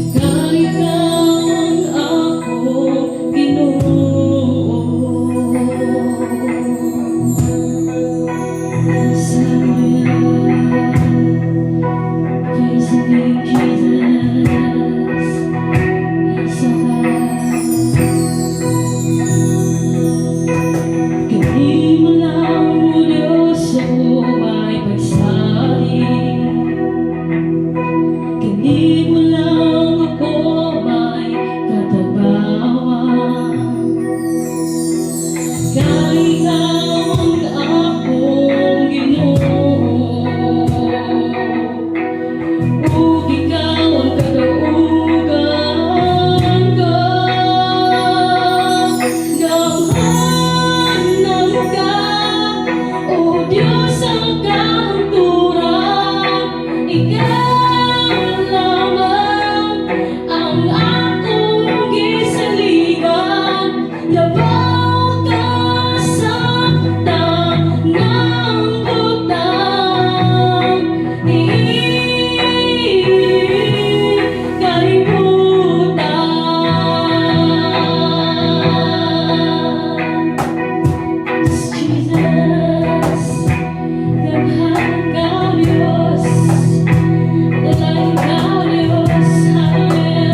Ikaw Diyos, Ikaw Diyos, Hallelujah.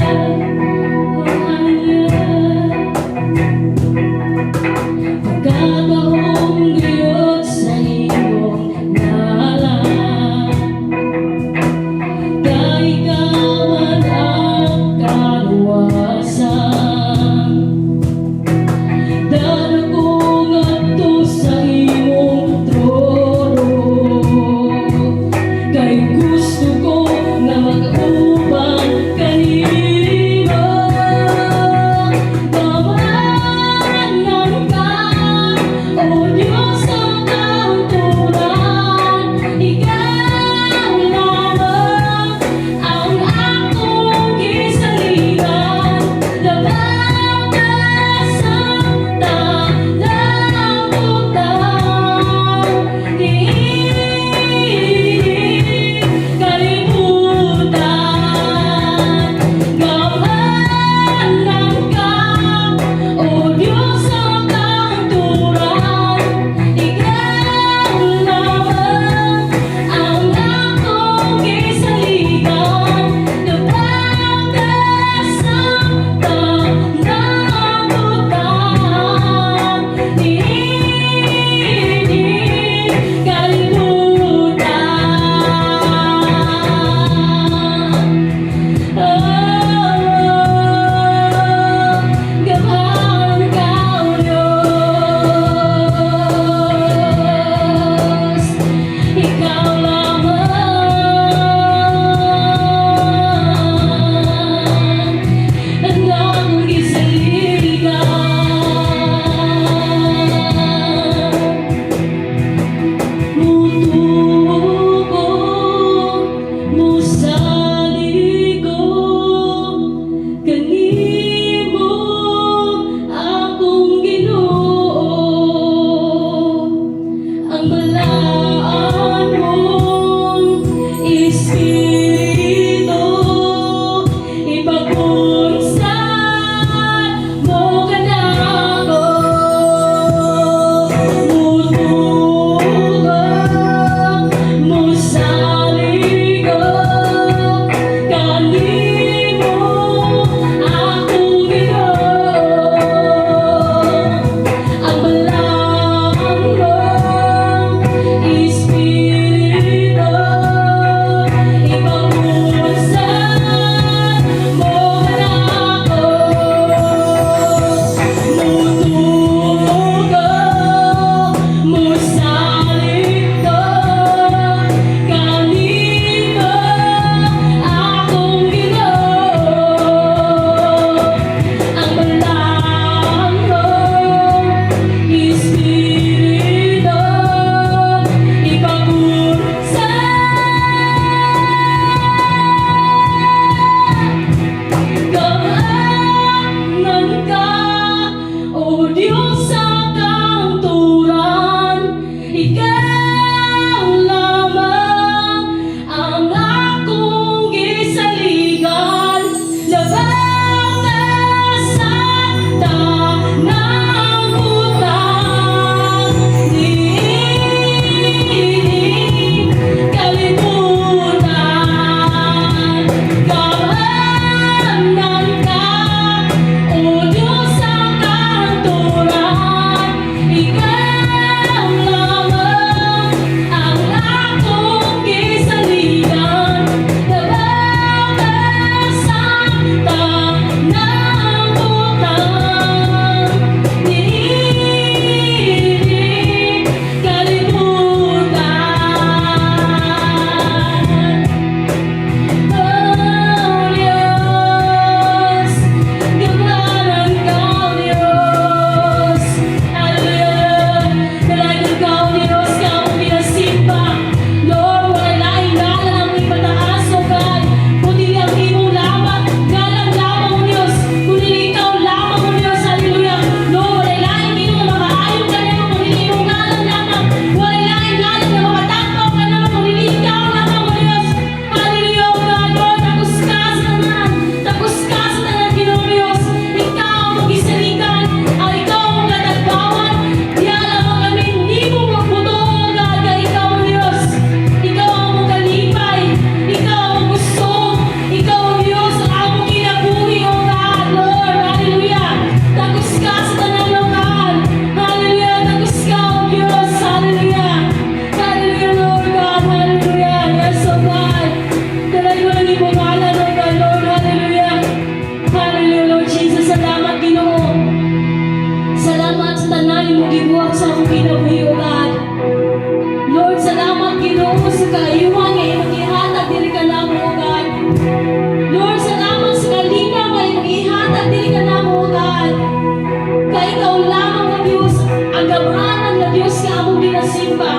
simba.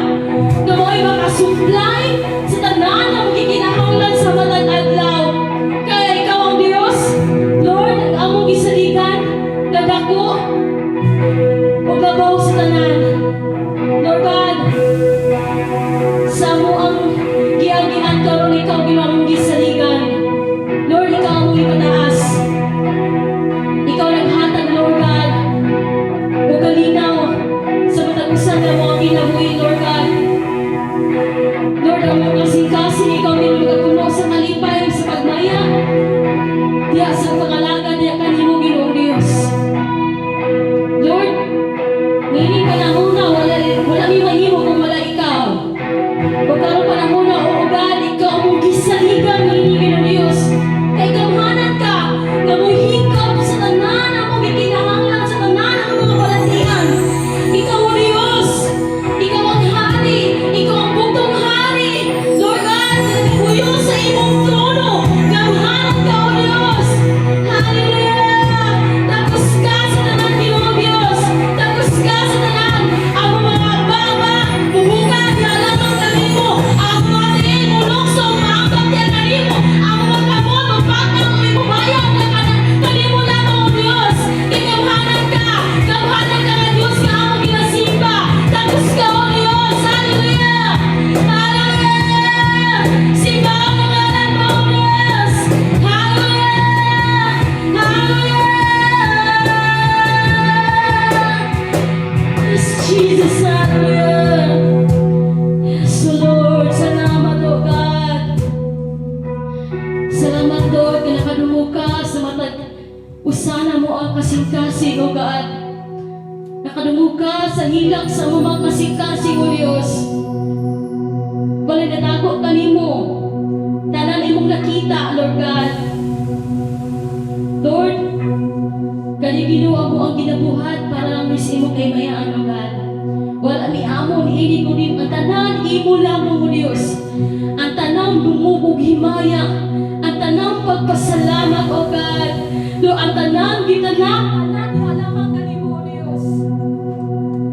Na mo'y makasupply sa tanan na magikinahanglan sa matag adlaw. Kaya ikaw ang Diyos, Lord, ang among gisaligan, nadako, o gabaw sa tanan. Lord God, sa mo ang giagian karon ikaw ginamong gisaligan. Lord, ikaw ang ipataas. Ikaw naghatag, Lord God, o kalinaw sa matagusan na mga kinabuhi, Lord God. Lord, ang mga kasing-kasing ikaw ginamagaguno sa kalipay, sa pagmaya, diya sa pangalaga, diya kanimo, Ginoong Diyos. Lord, nini panahon na wala mi mahimo kung wala ikaw. Kung karon panahon na, o God, ikaw ang gisaligan nini, Ginoong Diyos. Kay gamhanan ka, na mo hingkap sa tanan ang mong gikinahanglan sa tanan ang mga balatian. Ikaw ang Diyos, ikaw ang hari, ikaw ang bugtong hari. Lord God, nagpuyo sa imong trono, gamhanan ka, O Diyos. Hallelujah! Tapos ka sa tanan, Ginoong Diyos. Tapos ka sa tanan, ang mga baba, bubukan, lalamang kanimo, ang mga tiin, mulokso, maangkat yan kanimo, ang mga kamot, magpatang, may bubayan, kanimo lamang, O Diyos. Ikamhanan ka nga Diyos nga ang ginasimba. Tapos ka, O Diyos. Hallelujah! Hallelujah! Simba ang pangalan mo, O Diyos. Hallelujah! Hallelujah! Yes, Jesus, hallelujah! Yes, Lord, salamat, O God. Salamat, Lord, na nakadungo ka sa matag usana mo ang kasing-kasing, O God. Nakadungo ka sa hilak sa mga kasing-kasing, O Diyos. Balay natako kanimo, tanan imong nakita, Lord God. Lord, kani ginawa mo ang ginabuhat para lang sa imong kaymayaan, O God. Wala mi amon ini ko din ang tanan imo lamang, O Diyos. Ang tanang dumubog himaya, ang tanang pagpasalamat, O God. Do ang tanang gitanak, tanan lamang kanimo, O Diyos.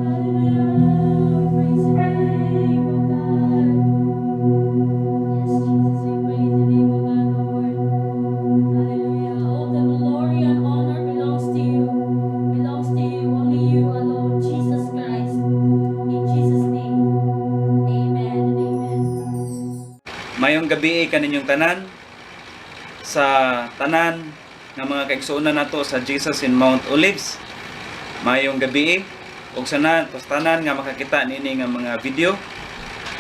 Hallelujah. Praise the name, O God. Yes, Jesus, we praise the name, O God, Lord. Hallelujah. All the glory and honor belongs to you. Belongs to you, only you alone, Jesus Christ. In Jesus' name, amen and amen. Mayong gabi kaninyong tanan sa tanan nga mga kaigsuonan nato sa Jesus in Mount Olives. Mayong gabi ug sana tanan nga makakita nini nga mga video.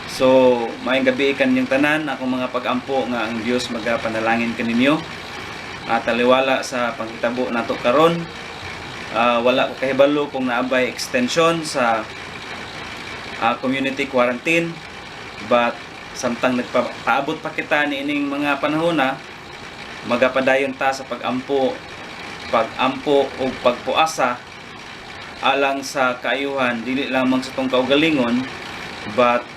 So mayong gabi kaninyong tanan, akong mga pag-ampo nga ang Dios magapanalangin kaninyo at taliwala sa panghitabo nato karon. Wala ko kahibalo kung naabay extension sa community quarantine, but samtang nagpaabot pa kita niining mga panahon na magapadayon ta sa pagampo o pagpuasa alang sa kaayuhan, dili lamang sa tong kaugalingon, but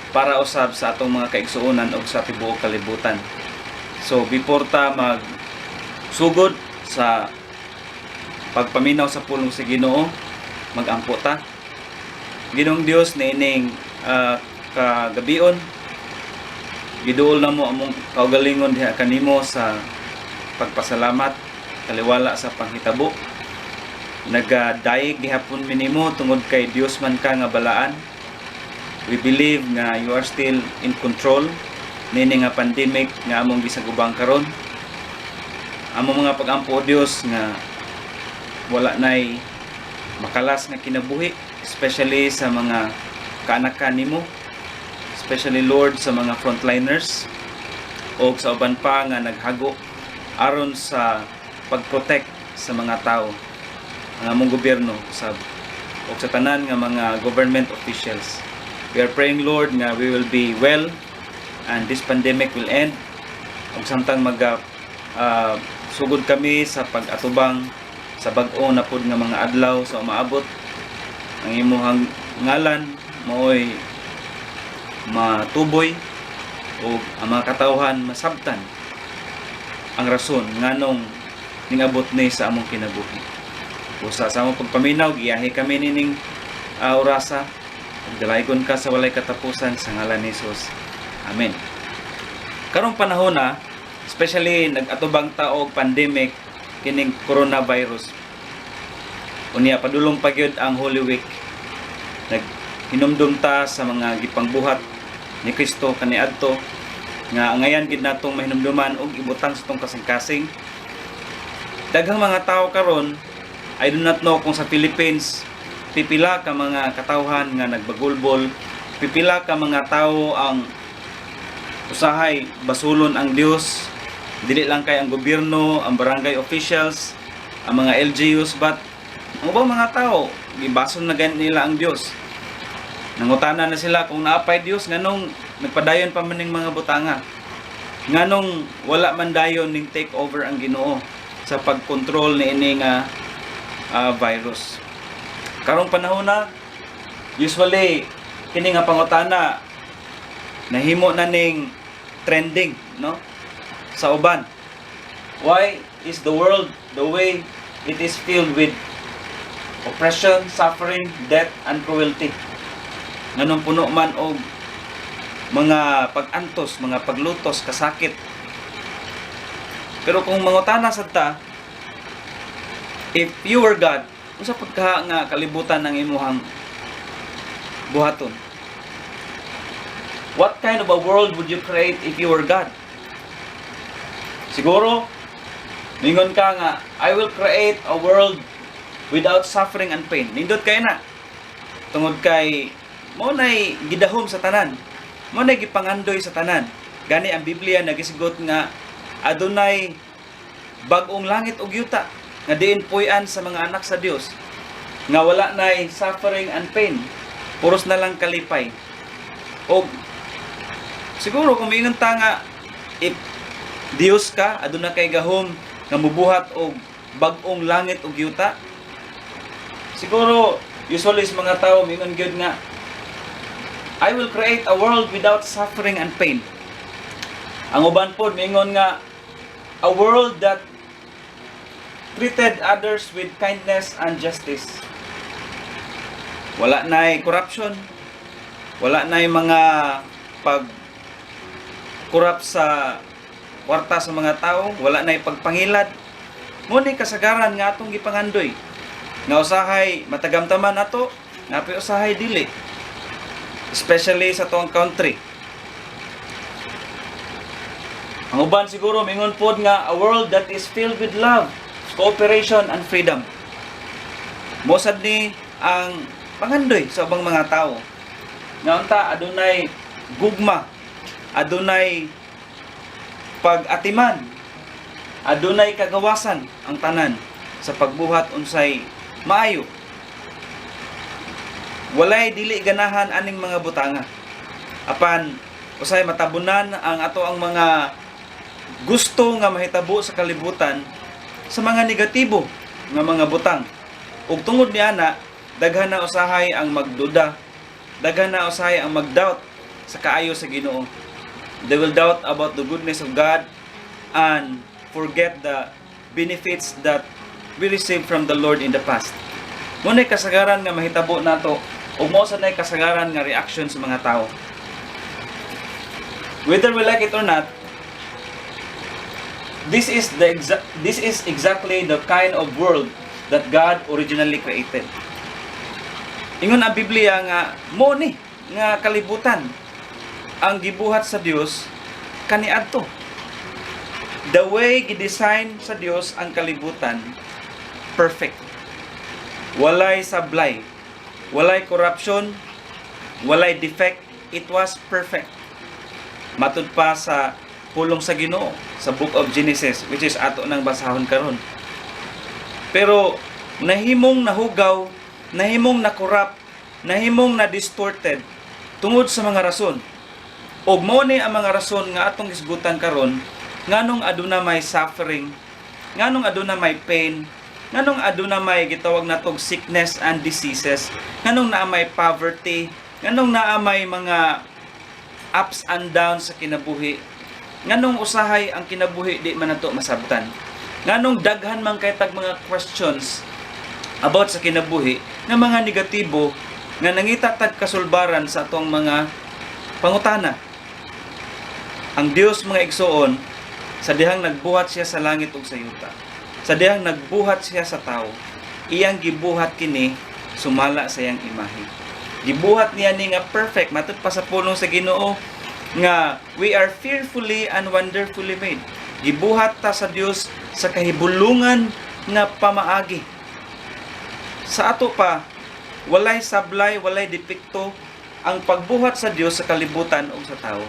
para usab sa atong mga kaigsuonan o sa tibuok kalibutan. So before ta magsugod sa pagpaminaw sa pulong sa Ginoo, magampo ta. Ginoong Dios niining kagabion, giduol na mo among kaugalingon diha kanimo sa pagpasalamat, taliwala sa panghitabo. Nagadayeg gihapon minimo tungod kay Dios man ka nga balaan. We believe nga you are still in control nini nga pandemic nga among gisagubang karon. Among mga pagampo, Dios, nga wala nay makalas nga kinabuhi, especially sa mga kaanakan nimo, especially Lord sa mga frontliners o sa uban pa nga naghago aron sa pagprotect sa mga tao, ang among gobyerno o sa tanan nga mga government officials. We are praying, Lord, nga we will be well and this pandemic will end. Ug samtang sugod kami sa pag-atubang sa bag-o na pud nga mga adlaw sa umaabot, ang imong ngalan maoy matuboy o ang mga katawhan masabtan ang rason nganong ningabot ni sa among kinabuhi. Usa sa among pagpaminaw, giyahi kami nining orasa ug dalaygon ka sa walay katapusan sa ngalan ni Jesus. Amen. Karong panahon na, especially nag-atubang taog pandemic kining coronavirus. Unya padulong pagyud ang Holy Week. Naghinumdum ta sa mga gipangbuhat ni Kristo kaniadto nga ngayon gid natong mahinumduman og ibutang sa tong kasing-kasing. Daghang mga tao karon, I do not know kung sa Philippines pipila ka mga katawhan nga nagbagulbol, pipila ka mga tao ang usahay basulon ang Dios, dili lang kay ang gobyerno, ang barangay officials, ang mga LGUs, but ang ubang mga tao gibason na ganit nila ang Dios. Nangutana na sila kung naapay Dios nganong nagpadayon pa man ning mga butanga, nganong wala man dayon ning take over ang Ginoo sa pagkontrol ni ini nga virus. Karong panahon na, usually kini nga pangutana nahimo na ning trending, no, sa uban. Why is the world the way it is filled with oppression, suffering, death, and cruelty? Nganong puno man og mga pag-antos, mga paglutos, kasakit. Pero kung mangutana sad ta, if you were God, unsa pagka nga kalibutan ng imuhang buhaton? What kind of a world would you create if you were God? Siguro, mingon ka nga, I will create a world without suffering and pain. Nindot kayo na. Tungod kay, mo na'y gidahom sa tanan. Mo na'y gipangandoy sa tanan. Gani ang Biblia nagisigot nga, adunay bag-ong langit ug yuta nga diin puy-an sa mga anak sa Dios, nga wala na'y suffering and pain, puros na lang kalipay. O siguro kung mingon ta nga, if Dios ka, aduna kay gahom nga mubuhat og bag-ong langit ug yuta, siguro usually sa mga tao mingon gyud nga, I will create a world without suffering and pain. Ang uban pod mingon nga, a world that treated others with kindness and justice. Wala na'y corruption, wala na'y mga pag-corrupt sa kwarta sa mga tao, wala na'y pagpangilad. Ngunit kasagaran nga atong gipangandoy, nga usahay matagamtaman nato, nga usahay dili. Especially sa tuong country. Ang uban siguro mingon pod nga a world that is filled with love, cooperation and freedom. Mosad ni ang pangandoy sa ubang mga tao. Nga unta adunay gugma, adunay pag-atiman, adunay kagawasan ang tanan sa pagbuhat unsay maayo. Walay dili ganahan aning mga butanga. Apan usay matabunan ang ato ang mga gusto nga mahitabo sa kalibutan sa mga negatibo nga mga butang. Ug tungod niana, daghan na usahay ang magduda, daghan na usahay ang magdoubt sa kaayo sa Ginoo. They will doubt about the goodness of God and forget the benefits that we received from the Lord in the past. Munay kasagaran nga mahitabo nato ug mao sad nay kasagaran nga reaction sa mga tao. Whether we like it or not, this is exactly the kind of world that God originally created. Ingon ang Biblia nga mo ni nga kalibutan ang gibuhat sa Dios kaniadto. The way gidesign sa Dios ang kalibutan, perfect. Walay sablay, walay corruption, walay defect, it was perfect. Matud pa sa pulong sa Ginoo sa Book of Genesis, which is ato nang basahon karon. Pero nahimong nahugaw, nahimong na-corrupt, nahimong na-distorted tungod sa mga rason. Og mao ni ang mga rason nga atong isgutan karon, nganong aduna may suffering, nganong aduna may pain, nganong aduna may gitawag natog sickness and diseases, nganong naa may poverty, nganong naa may mga ups and downs sa kinabuhi, nganong usahay ang kinabuhi di man nato masabtan, nganong daghan man kay tag mga questions about sa kinabuhi nga mga negatibo nga nangitatag kasulbaran sa atong mga pangutana. Ang Dios mga igsoon, sa dihang nagbuhat siya sa langit ug sa yuta, sa dihang nagbuhat siya sa tao, iyang gibuhat kini sumala sa iyang imahe. Gibuhat niya ni nga perfect, matod pa sa pulong sa Ginoo nga we are fearfully and wonderfully made. Gibuhat ta sa Dios sa kahibulungan nga pamaagi. Sa ato pa, walay sablay, walay depekto ang pagbuhat sa Dios sa kalibutan ug sa tao.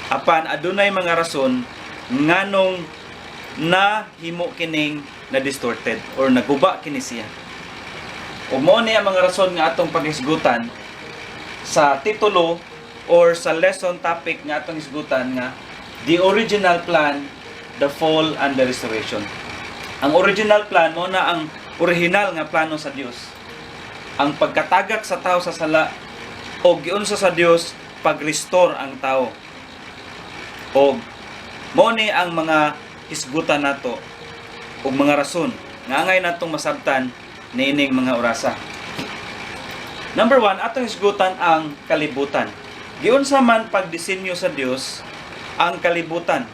Apan adunay mga rason nganong nahimo kining na distorted or naguba kini siya. O mao ni ang mga rason nga atong paghisgutan sa titulo or sa lesson topic nga atong hisgutan nga the original plan, the fall and the restoration. Ang original plan mo na ang original nga plano sa Dios. Ang pagkatagak sa tao sa sala o giunsa sa Dios pag-restore ang tao. O mo ni ang mga hisgutan nato ug mga rason nga angay natong masabtan niining mga orasa. Number 1, atong hisgutan ang kalibutan. Giunsa man pagdisenyo sa Dios ang kalibutan,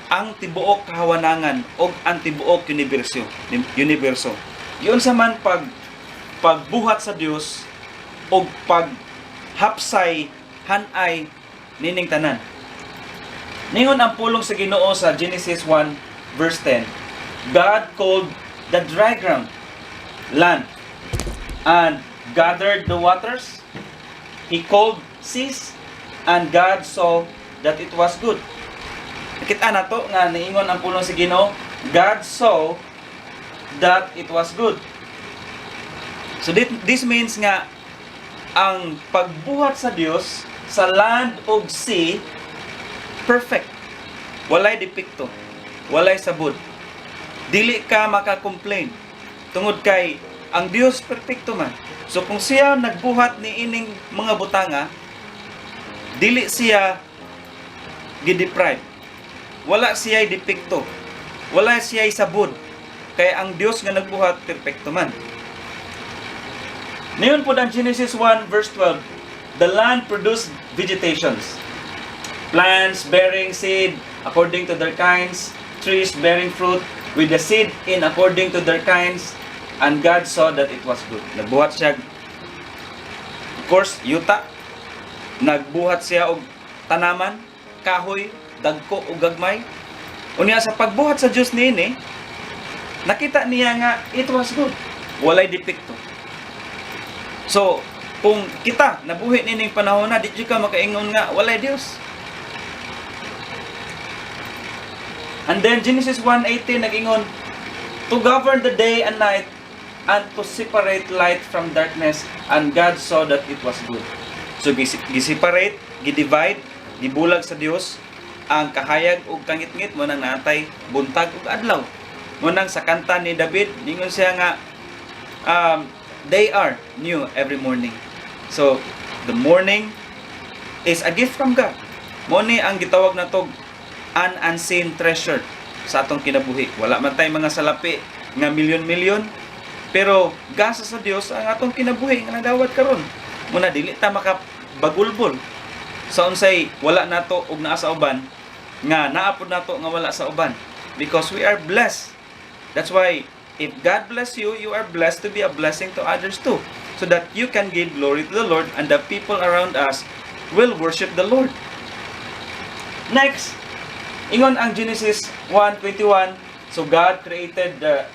ang tibuok kahawanangan ug ang tibuok universo. Giunsa man pagbuhat sa Dios ug paghapsay hanay nining tanan. Ningon ang pulong sa Ginoo sa Genesis 1 verse 10, God called the dry ground land and gathered the waters. He called seas and God saw that it was good. Nakita na to nga niingon ang pulong sa Ginoo, God saw that it was good. So this means nga ang pagbuhat sa Dios sa land ug sea perfect. Walay depekto, walay sabod. Dili ka maka-complain tungod kay ang Dios perpekto man. So kung siya nagbuhat ni ining mga butanga, dili siya gideprive. Wala siya depekto. Wala siya sabod. Kaya ang Dios nga nagbuhat perpekto man. Ngayon po ang Genesis 1 verse 12, the land produced vegetations, plants bearing seed according to their kinds, trees bearing fruit with the seed in according to their kinds, and God saw that it was good. Nagbuhat siya, of course, yuta. Nagbuhat siya og tanaman, kahoy, dagko ug gagmay. Unya sa pagbuhat sa Dios niini, nakita niya nga it was good. Walay depekto. So, kung kita nabuhi nining panahon na, di ka makaingon nga walay Dios. And then Genesis 1:18 nag-ingon, to govern the day and night and to separate light from darkness, and God saw that it was good. So gi-separate, gi-divide, gibulag sa Dios ang kahayag ug kangitngit mo nang naatay buntag ug adlaw. Mo nang sa kanta ni David, ningon siya nga they are new every morning. So the morning is a gift from God. Mo ni ang gitawag natog an unseen treasure sa atong kinabuhi. Wala man tay mga salapi nga milyon-milyon, pero gasa sa Dios ang atong kinabuhi nga nadawat karon. Muna dili ta makabagulbol sa unsay wala nato ug naa sa uban nga naapod nato nga wala sa uban, because we are blessed. That's why if God bless you, you are blessed to be a blessing to others too, so that you can give glory to the Lord and the people around us will worship the Lord. Next, ingon ang Genesis 1:21, so God created the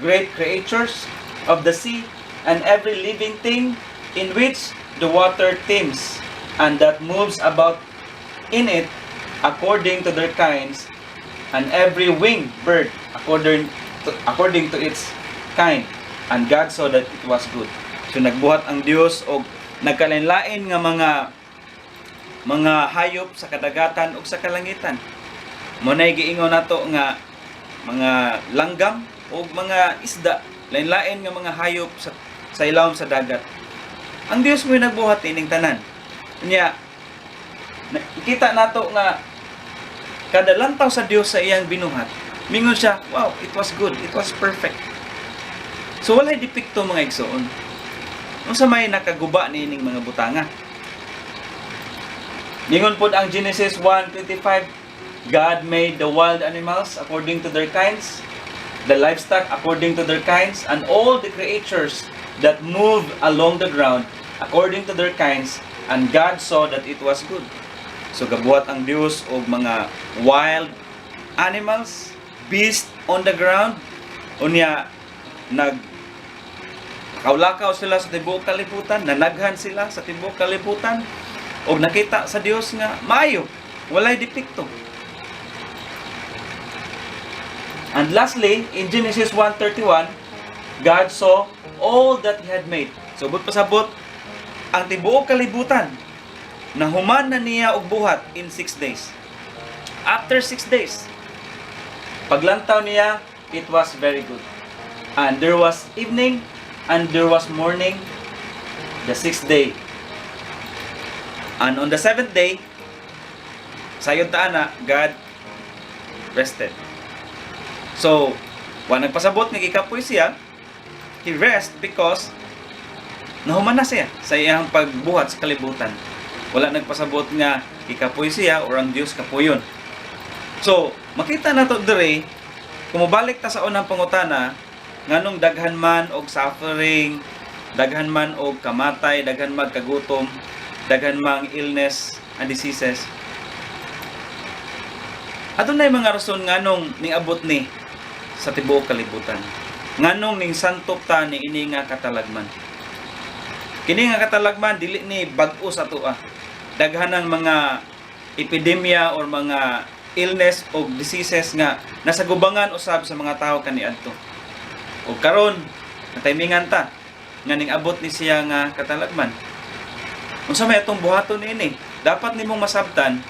great creatures of the sea and every living thing in which the water teems and that moves about in it according to their kinds, and every winged bird according to its kind. And God saw that it was good. So nagbuhat ang Dios og nagkalain-lain nga mga hayop sa kadagatan ug sa kalangitan. Munay giingon nato nga mga langgam o mga isda, lain-lain nga mga hayop sa ilawom sa dagat. Ang Dios mo nagbuhat ining tanan. Unya, nakita nato nga kada lantaw sa Dios sa iyang binuhat, mingon siya, wow, it was good, it was perfect. So walay depekto mga igsoon. Unsa may nakaguba niining mga butanga? Ningon pod ang Genesis 1:25, God made the wild animals according to their kinds, the livestock according to their kinds, and all the creatures that move along the ground according to their kinds, and God saw that it was good. So gabuhat ang Dios og mga wild animals, beast on the ground, unya kaulakaw sila sa tibuok kalibutan, nanaghan sila sa tibuok kalibutan, og nakita sa Dios nga maayo, walay depekto. And lastly, in Genesis 1:31, God saw all that He had made. So, but pasabot, ang tibuok kalibutan, nahuman na niya og buhat in 6 days. After 6 days, paglantaw niya, it was very good. And there was evening, and there was morning, the 6th day. And on the 7th day, sayod taana, God rested. So, wa nagpasabot nga gikapoy siya, he rest because nahuman na siya sa iyang pagbuhat sa kalibutan. Wala nagpasabot nga gikapoy siya or ang Dios kapuyon. So, makita na to dire, kung mabalik ta sa unang pangutana, nganong daghan man og suffering, daghan man og kamatay, daghan man kagutom, daghan mang illness and diseases. Adunay mga rason nganong niabot ni sa tibuok kalibutan. Nganong ning santop ta ni ini nga katalagman. Kini nga katalagman dili ni bag-o sa tuwa. Daghanang mga epidemya or mga illness o diseases nga nasa gubangan usab sa mga tao kaniadto. O karon natimingan ta nga ning abot ni siya nga katalagman. Unsa may atong buhaton niini? Dapat nimong masabtan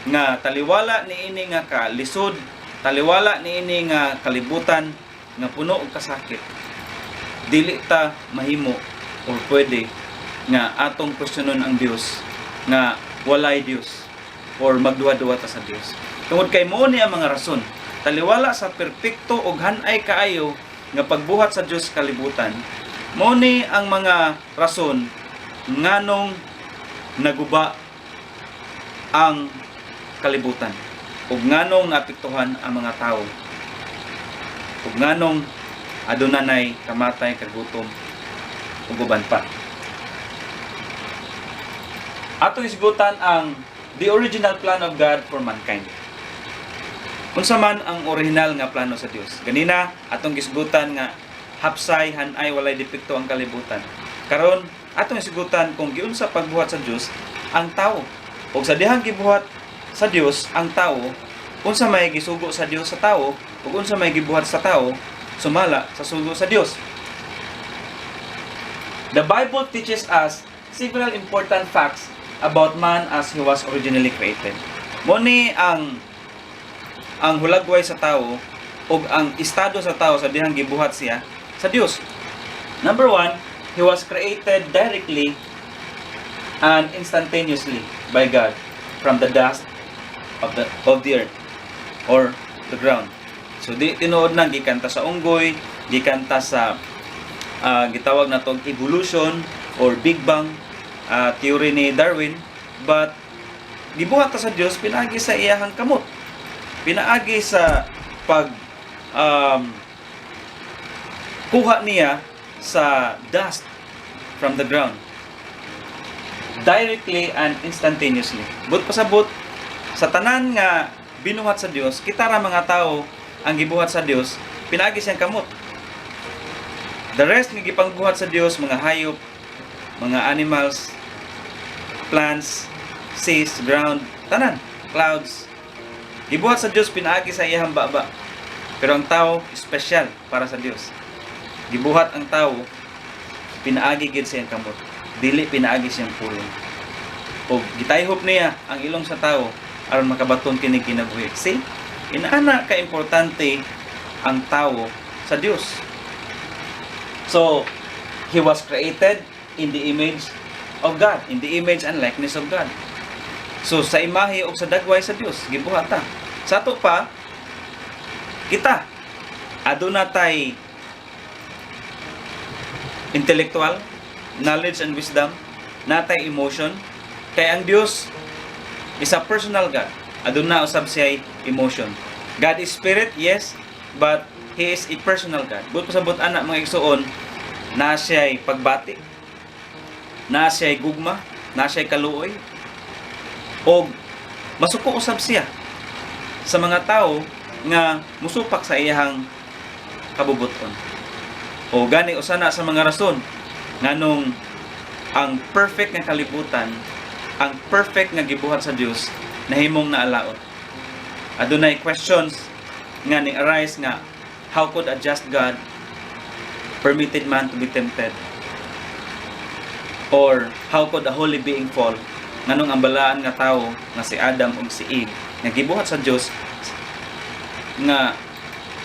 nga taliwala niini nga kalisod, taliwala niini nga kalibutan nga puno og kasakit. Dili ta mahimo o pwede nga atong kwestiyonon ang Dios nga walay Dios or magduwa-duwa ta sa Dios. Tungod kay mao ni ang mga rason. Taliwala sa perpekto ug hanay kaayo nga pagbuhat sa Dios kalibutan. Mao ni ang mga rason nganong naguba ang kalibutan ug nganong naapektuhan ang mga tao ug nganong adunay kamatay, kagutom ug uban pa. Atong isgutan ang the original plan of God for mankind. Unsa man ang original nga plano sa Dios? Ganina atong gisgutan nga hapsay, hanay, walay depekto ang kalibutan. Karon atong isgutan kung giunsa pagbuhat sa Dios ang tao. Ug sa dihang gibuhat sa Dios ang tao, unsa may gisugo sa Dios sa tao, ug unsa may gibuhat sa tao sumala sa sugo sa Dios. The Bible teaches us several important facts about man as he was originally created. Muni ang hulagway sa tao ug ang estado sa tao sa dihang gibuhat siya sa Dios. Number 1, he was created directly and instantaneously by God from the dust of the earth or the ground. So di tinuod nang gikanta sa unggoy, gikanta sa gitawag na tong evolution or Big Bang theory ni Darwin, but gibuhat ta sa Dios pinaagi sa iyahang kamot. Pinaagi sa pag kuha niya sa dust from the ground directly and instantaneously. But pasabot sa tanan nga binuhat sa Dios, kita ra mga tao ang gibuhat sa Dios, pinaagi siyang kamot. The rest nga gipangbuhat sa Dios, mga hayop, mga animals, plants, seas, ground, tanan, clouds. Gibuhat sa Dios pinaagi sa iyang baba. Pero ang tao special para sa Dios. Gibuhat ang tao pinaagi gid sa iyang kamot. Dili pinaagi siyang pulong. O gitayhop niya ang ilong sa tao aron makabaton kini kinabuhi. See? Inaana ka importante ang tao sa Dios. So, he was created in the image of God, in the image and likeness of God. So, sa imahe o sa dagway sa Dios, gibuhat ta. Sa ato pa, kita, aduna tay intellectual, knowledge and wisdom, natay emotion. Kay ang Dios is a personal God. Aduna usab siya emotion. God is spirit, yes, but He is a personal God. But pasabot ana mga igsoon, na siya pagbati, na siya gugma, na siya kaluoy, o masuko usab siya sa mga tao nga musupak sa iyang kabubuton. O gani usana sa mga rason nganong ang perfect nga kalibutan, ang perfect nga gibuhat sa Dios nahimong naalaot. Adunay questions nga ni arise nga how could a just God permitted man to be tempted? Or how could a holy being fall? Nganong ang balaan nga tawo nga si Adam ug si Eve nga gibuhat sa Dios nga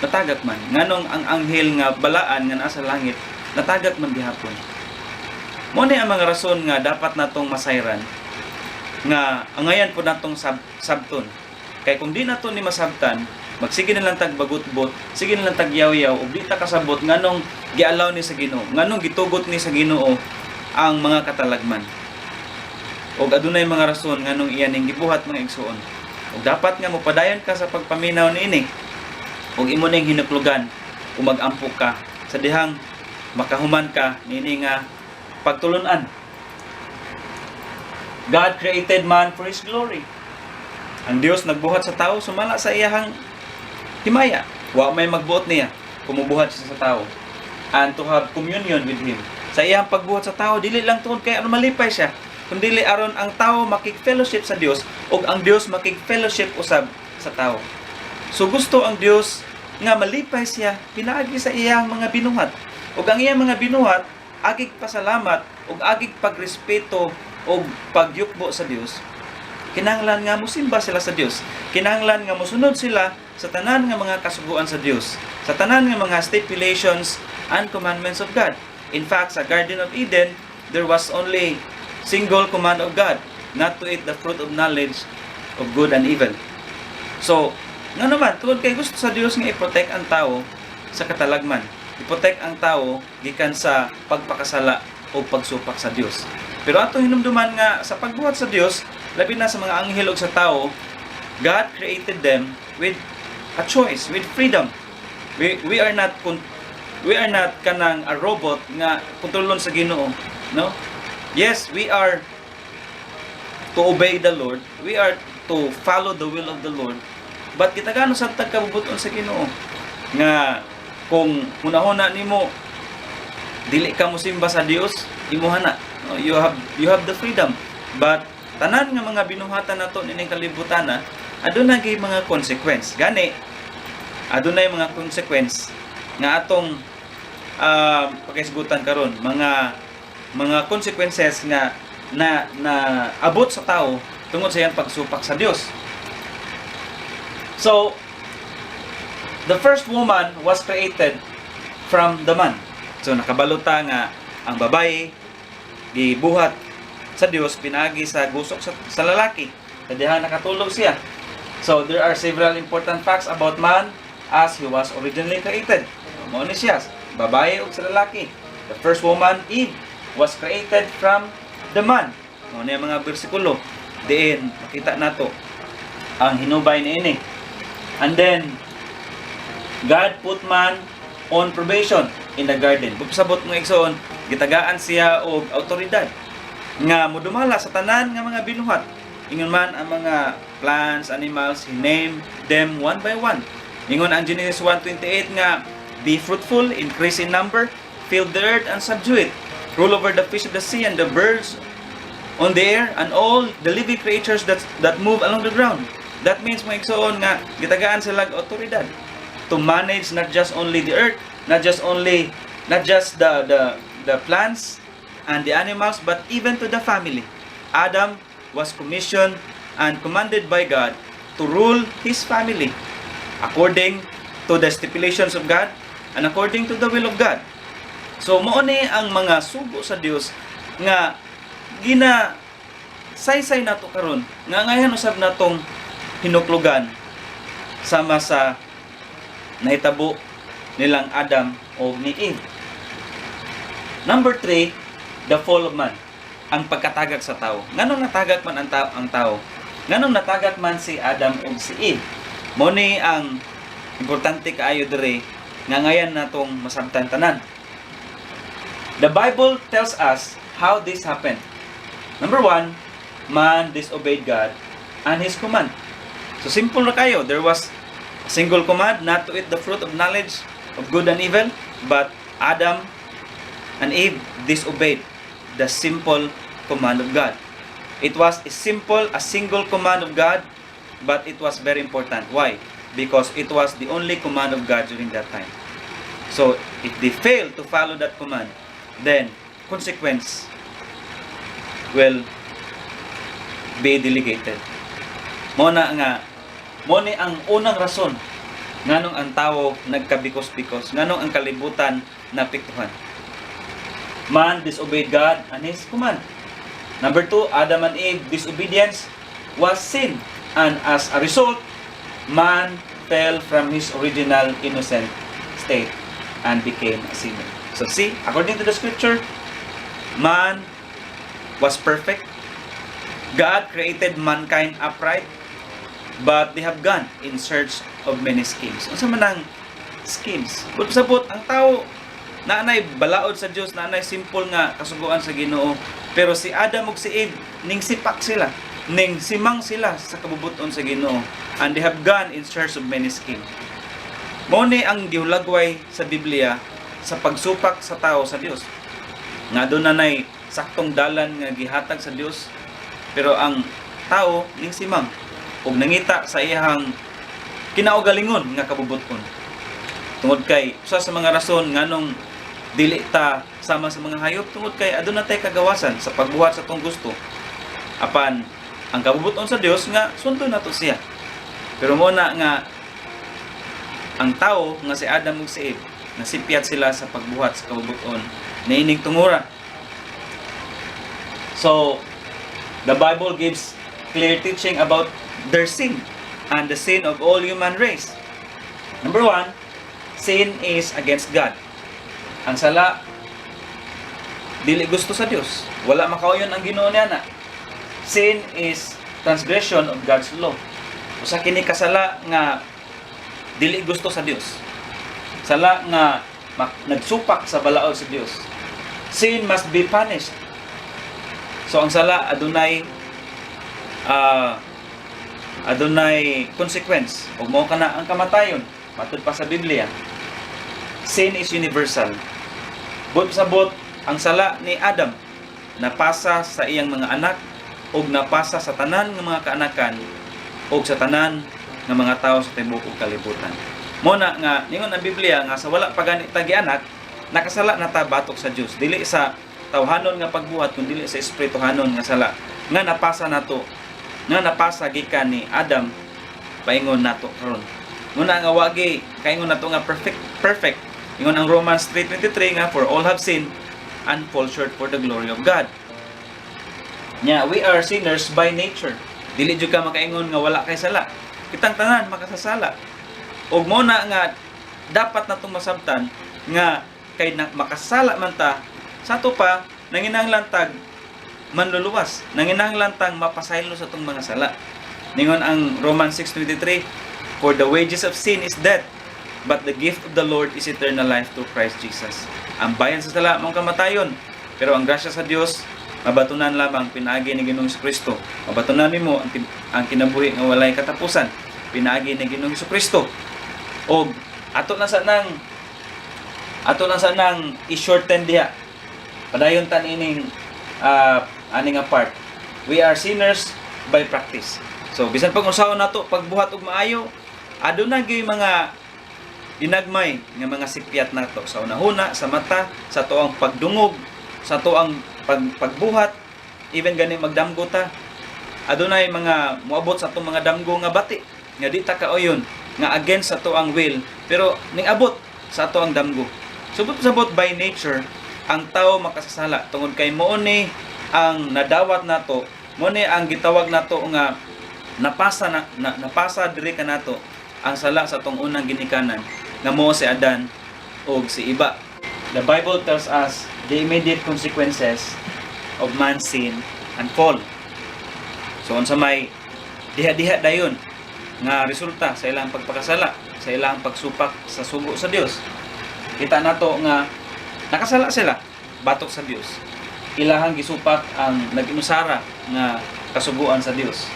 natagak man. Nganong ang anghel nga balaan nga nasa langit natagak man gihapon. Mo ni ang mga rason nga dapat natong masayran nga angayan po natong sabton. Kay kung di nato ni masabtan, magsige na lang tag bagut-bot, sige na lang tag yaw-yaw, ug di ta kasabot nganong gialaw ni sa Ginoo, nganong gitugot ni sa Ginoo ang mga katalagman. Og adunay mga rason nganong iyan ning gibuhat mga igsoon. Og dapat nga mopadayon ka sa pagpaminaw niini. Og imo ning hinuklugan ug mag-ampo ka sa dihang makahuman ka niini nga pagtulon-an. God created man for His glory. Ang Dios nagbuhat sa tao sumala sa iyahang himaya. Wa may magbuot niya kumubuhat siya sa tao and to have communion with Him. Sa iyang pagbuhat sa tao dili lang tungod kay aron malipay siya, kundi aron ang tao makig-fellowship sa Dios ug ang Dios makig-fellowship usab sa tao. So gusto ang Dios nga malipay siya pinaagi sa iyang mga binuhat. Ug ang iyang mga binuhat agig pasalamat ug agig pagrespeto ug pagyukbo sa Dios. Kinahanglan nga mosimba sila sa Dios. Kinahanglan nga mosunod sila sa tanan nga mga kasuguan sa Dios, sa tanan nga mga stipulations and commandments of God. In fact, sa Garden of Eden, there was only single command of God, not to eat the fruit of knowledge of good and evil. So, nga naman, tungod kay gusto sa Dios nga i-protect ang tao sa katalagman. I-protect ang tao gikan sa pagpakasala o pagsupak sa Dios. Pero ato hinumduman nga sa pagbuhat sa Dios, labi na sa mga anghel ug sa tao, God created them with a choice, with freedom. We are not kanang a robot nga kontrolon sa Ginoo, no? Yes, we are to obey the Lord. We are to follow the will of the Lord. But kita gano sa kabubuton sa Ginoo nga kung hunahuna nimo dili ka mosimba sa Dios, imuha na. No? You have the freedom. But tanan nga mga binuhatan nato nining kalibutan na adunay mga consequence. Gani adunay mga consequence nga atong pagkaisgutan karon, mga consequences nga na abot sa tao tungod sa iyang pagsupak sa Dios. So the first woman was created from the man. So nakabalota nga ang babae gibuhat sa Dios pinaagi sa gusok sa lalaki. Kadiha nakatulog siya. So there are several important facts about man as he was originally created. Mao ni siya, babae ug sa lalaki. The first woman, Eve, was created from the man. Mao ni mga bersikulo. Diin makita nato ang hinubay niini. And then God put man on probation in the garden. Pagpasabot ng igsoon, gitagaan siya og awtoridad nga modumala sa tanan nga mga binuhat. Ingon man ang mga plants, animals, he named them one by one. Ingon ang Genesis 1:28 nga, be fruitful, increase in number, fill the earth and subdue it. Rule over the fish of the sea and the birds on the air and all the living creatures that move along the ground. That means mga igsoon nga gitagaan sila og awtoridad to manage not just only the earth, not just the plants and the animals, but even to the family. Adam was commissioned and commanded by God to rule his family according to the stipulations of God and according to the will of God. So mao ni ang mga sugo sa Dios nga gina saysay nato karon nga ngayon usab natong hinuklugan sama sa nahitabo nilang Adam o ni Eve. Number 3, the fall of man, ang pagkatagak sa tao. Nganong natagak man ang tao? Nganong natagak man si Adam ug si Eve? Mao ni ang importante kaayo diri nga ngayon natong masabtan tanan. The Bible tells us how this happened. Number 1, man disobeyed God and His command. So simple na kayo. There was a single command not to eat the fruit of knowledge of good and evil, but Adam and Eve disobeyed the simple command of God. It was a single command of God, but it was very important. Why? Because it was the only command of God during that time. So, if they fail to follow that command, then consequence will be delegated. Mo ni ang unang rason nganong ang tao nagkabikos-bikos, nganong ang kalibutan napiktuhan. Man disobeyed God and His command. Number 2, Adam and Eve disobedience was sin, and as a result, man fell from his original innocent state and became a sinner. So see, according to the scripture, man was perfect. God created mankind upright, but they have gone in search of many schemes. Unsa man ang schemes? But sabot ang tao naanay balaod sa Dios, naanay simple nga kasuguan sa Ginoo. Pero si Adam ug si Eve ning sipak sila, ning simang sila sa kabubuton sa Ginoo, and they have gone in search of many schemes. Mao ni ang giulagway sa Biblia sa pagsupak sa tao sa Dios. Nga doon nanay saktong dalan nga gihatag sa Dios, pero ang tao ning simang ug nangita sa iyang kinaugalingon nga kabubuton. Tungod kay usa sa mga rason nganong dili ta sama sa mga hayop, tungod kay aduna tay kagawasan sa pagbuhat sa tong gusto. Apan ang kabubuton sa Dios nga sundon nato siya. Pero mo na nga ang tao nga si Adam ug si Eve nasipyat sila sa pagbuhat sa kabubuton niining tungura. So the Bible gives clear teaching about their sin and the sin of all human race. Number 1, sin is against God. Ang sala dili gusto sa Dios. Wala makauyon ang Ginoo niya na. Sin is transgression of God's law. Usa kini kasala nga dili gusto sa Dios. Sala nga nagsupak sa balaod sa Dios. Sin must be punished. So ang sala adunay consequence. Ug mao kana ang kamatayon matud pa sa Biblia. Sin is universal. But sabot ang sala ni Adam napasa sa iyang mga anak ug napasa sa tanan nga mga kaanakan ug sa tanan nga mga tawo sa tibuok ug kalibutan. Mo na nga ningon ang Biblia nga sa wala pa gani ta gianak, nakasala na ta batok sa Dios. Dili sa tawhanon nga pagbuhat kundi dili sa espirituhanon nga sala nga napasa nato, nga napasa gikan ni Adam paingon nato karon. Muna nga wagi kaingon nato nga perfect. Ingon ang Romans 3:23 nga for all have sinned and fall short for the glory of God. Nya we are sinners by nature. Dili jud ka makaingon nga wala kay sala. Kitang tanan makasasala. Ug mo na nga dapat natong masabtan nga kay makasala man ta sa ato pa nanginahanglan tag manluluwas, nanginahanglan tang mapasaylo sa atong mga sala. Ningon ang Romans 6:23, for the wages of sin is death, but the gift of the Lord is eternal life through Christ Jesus. Ang bayan sa sala mong kamatayon, pero ang grasya sa Dios mabatunan lamang pinaagi ni Ginoong Kristo. Mabatunan nimo ang kinabuhi nga walay katapusan, pinaagi ni Ginoong Kristo. Og ato na sa nang i-shorten diha. Padayon tan ining aning part. We are sinners by practice. So bisan pag usahon nato pagbuhat og maayo, aduna gyud mga dinagmay nga mga sipyat nato sa unahuna, sa mata, sa tuang pagdungog, sa tuang pagbuhat, even gani magdamgo ta. Adunay mga moabot sa atong mga damgo nga bati nga di ta kaoyon nga against sa tuang will, pero ning abot sa tuang damgo. Subot-sabot by nature ang tao makasasala tungod kay mao ni ang nadawat nato, mao ni ang gitawag nato nga napasa diri kanato ang sala sa tong unang ginikanan nga mao si Adan ug si Iba. The Bible tells us the immediate consequences of man's sin and fall. So unsa may diha-diha dayon nga resulta sa ilang pagpakasala, sa ilang pagsupak sa sugo sa Dios. Kita nato nga nakasala sila batok sa Dios. Ilahang gisupak ang nag-inusara nga kasuguan sa Dios.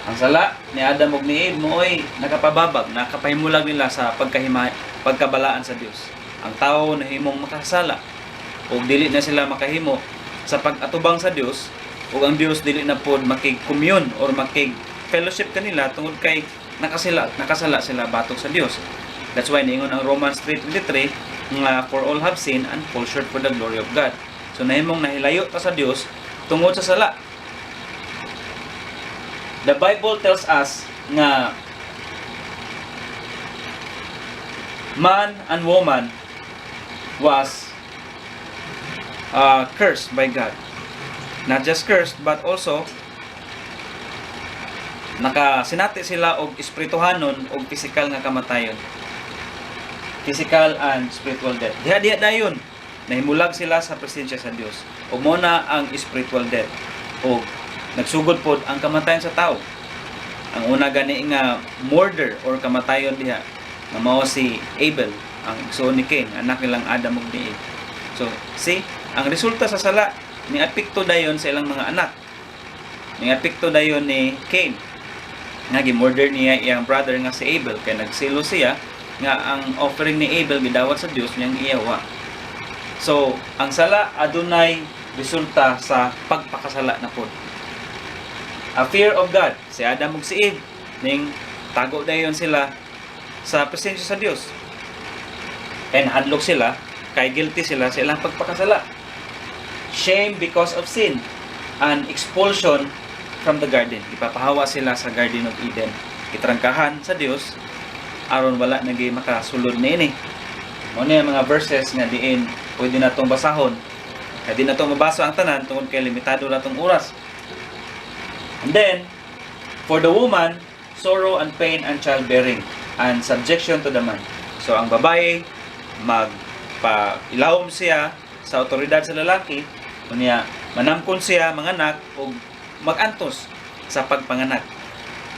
Ang sala ni Adam ug ni Eve mooy nakapababag, nakapahimulag nila sa pagkabalaan sa Dios. Ang tao nahimong makasala ug dili na sila makahimo sa pag-atubang sa Dios, ug ang Dios dili na pod makig-commune or makig-fellowship kanila tungod kay nakasala sila batok sa Dios. That's why niingon ang Romans 3:23 nga for all have sinned and fall short for the glory of God. So nahimong nahilayo ta sa Dios tungod sa sala. The Bible tells us nga man and woman was cursed by God. Not just cursed but also nakasinati sila og espirituhanon og physical nga kamatayon. Physical and spiritual death. Diha dayon nahimulag sila sa presensya sa Dios. Ug mo na ang spiritual death. Og nagsugod pod ang kamatayon sa tao. Ang una gani nga murder or kamatayon diha nga mao si Abel, ang igsoon ni Cain, anak nilang Adam ug ni Eve. So, see, ang resulta sa sala ni apekto dayon sa ilang mga anak. Ni apekto dayon ni Cain. Nga gi-murder niya iyang brother nga si Abel kay nagsilo siya nga ang offering ni Abel gidawat sa Dios niyang iyawa. So, ang sala adunay resulta sa pagpakasala na pod. A fear of God, si Adam ug si Eve ning tago dayon sila sa presensya sa Dios. And hadlok sila kay guilty sila sa ilang pagpakasala. Shame because of sin and expulsion from the garden. Ipapahawa sila sa Garden of Eden. Itrangkahan sa Dios aron wala nagay makasulod niini. Mo ni mga verses nga diin pwede natong basahon. Kay di natong mabasa ang tanan tungod kay limitado natong oras. And then for the woman, sorrow and pain and childbearing and subjection to the man. So ang babae magpailawom siya sa otoridad sa lalaki, unya manamkon siya manganak o magantos sa pagpanganak.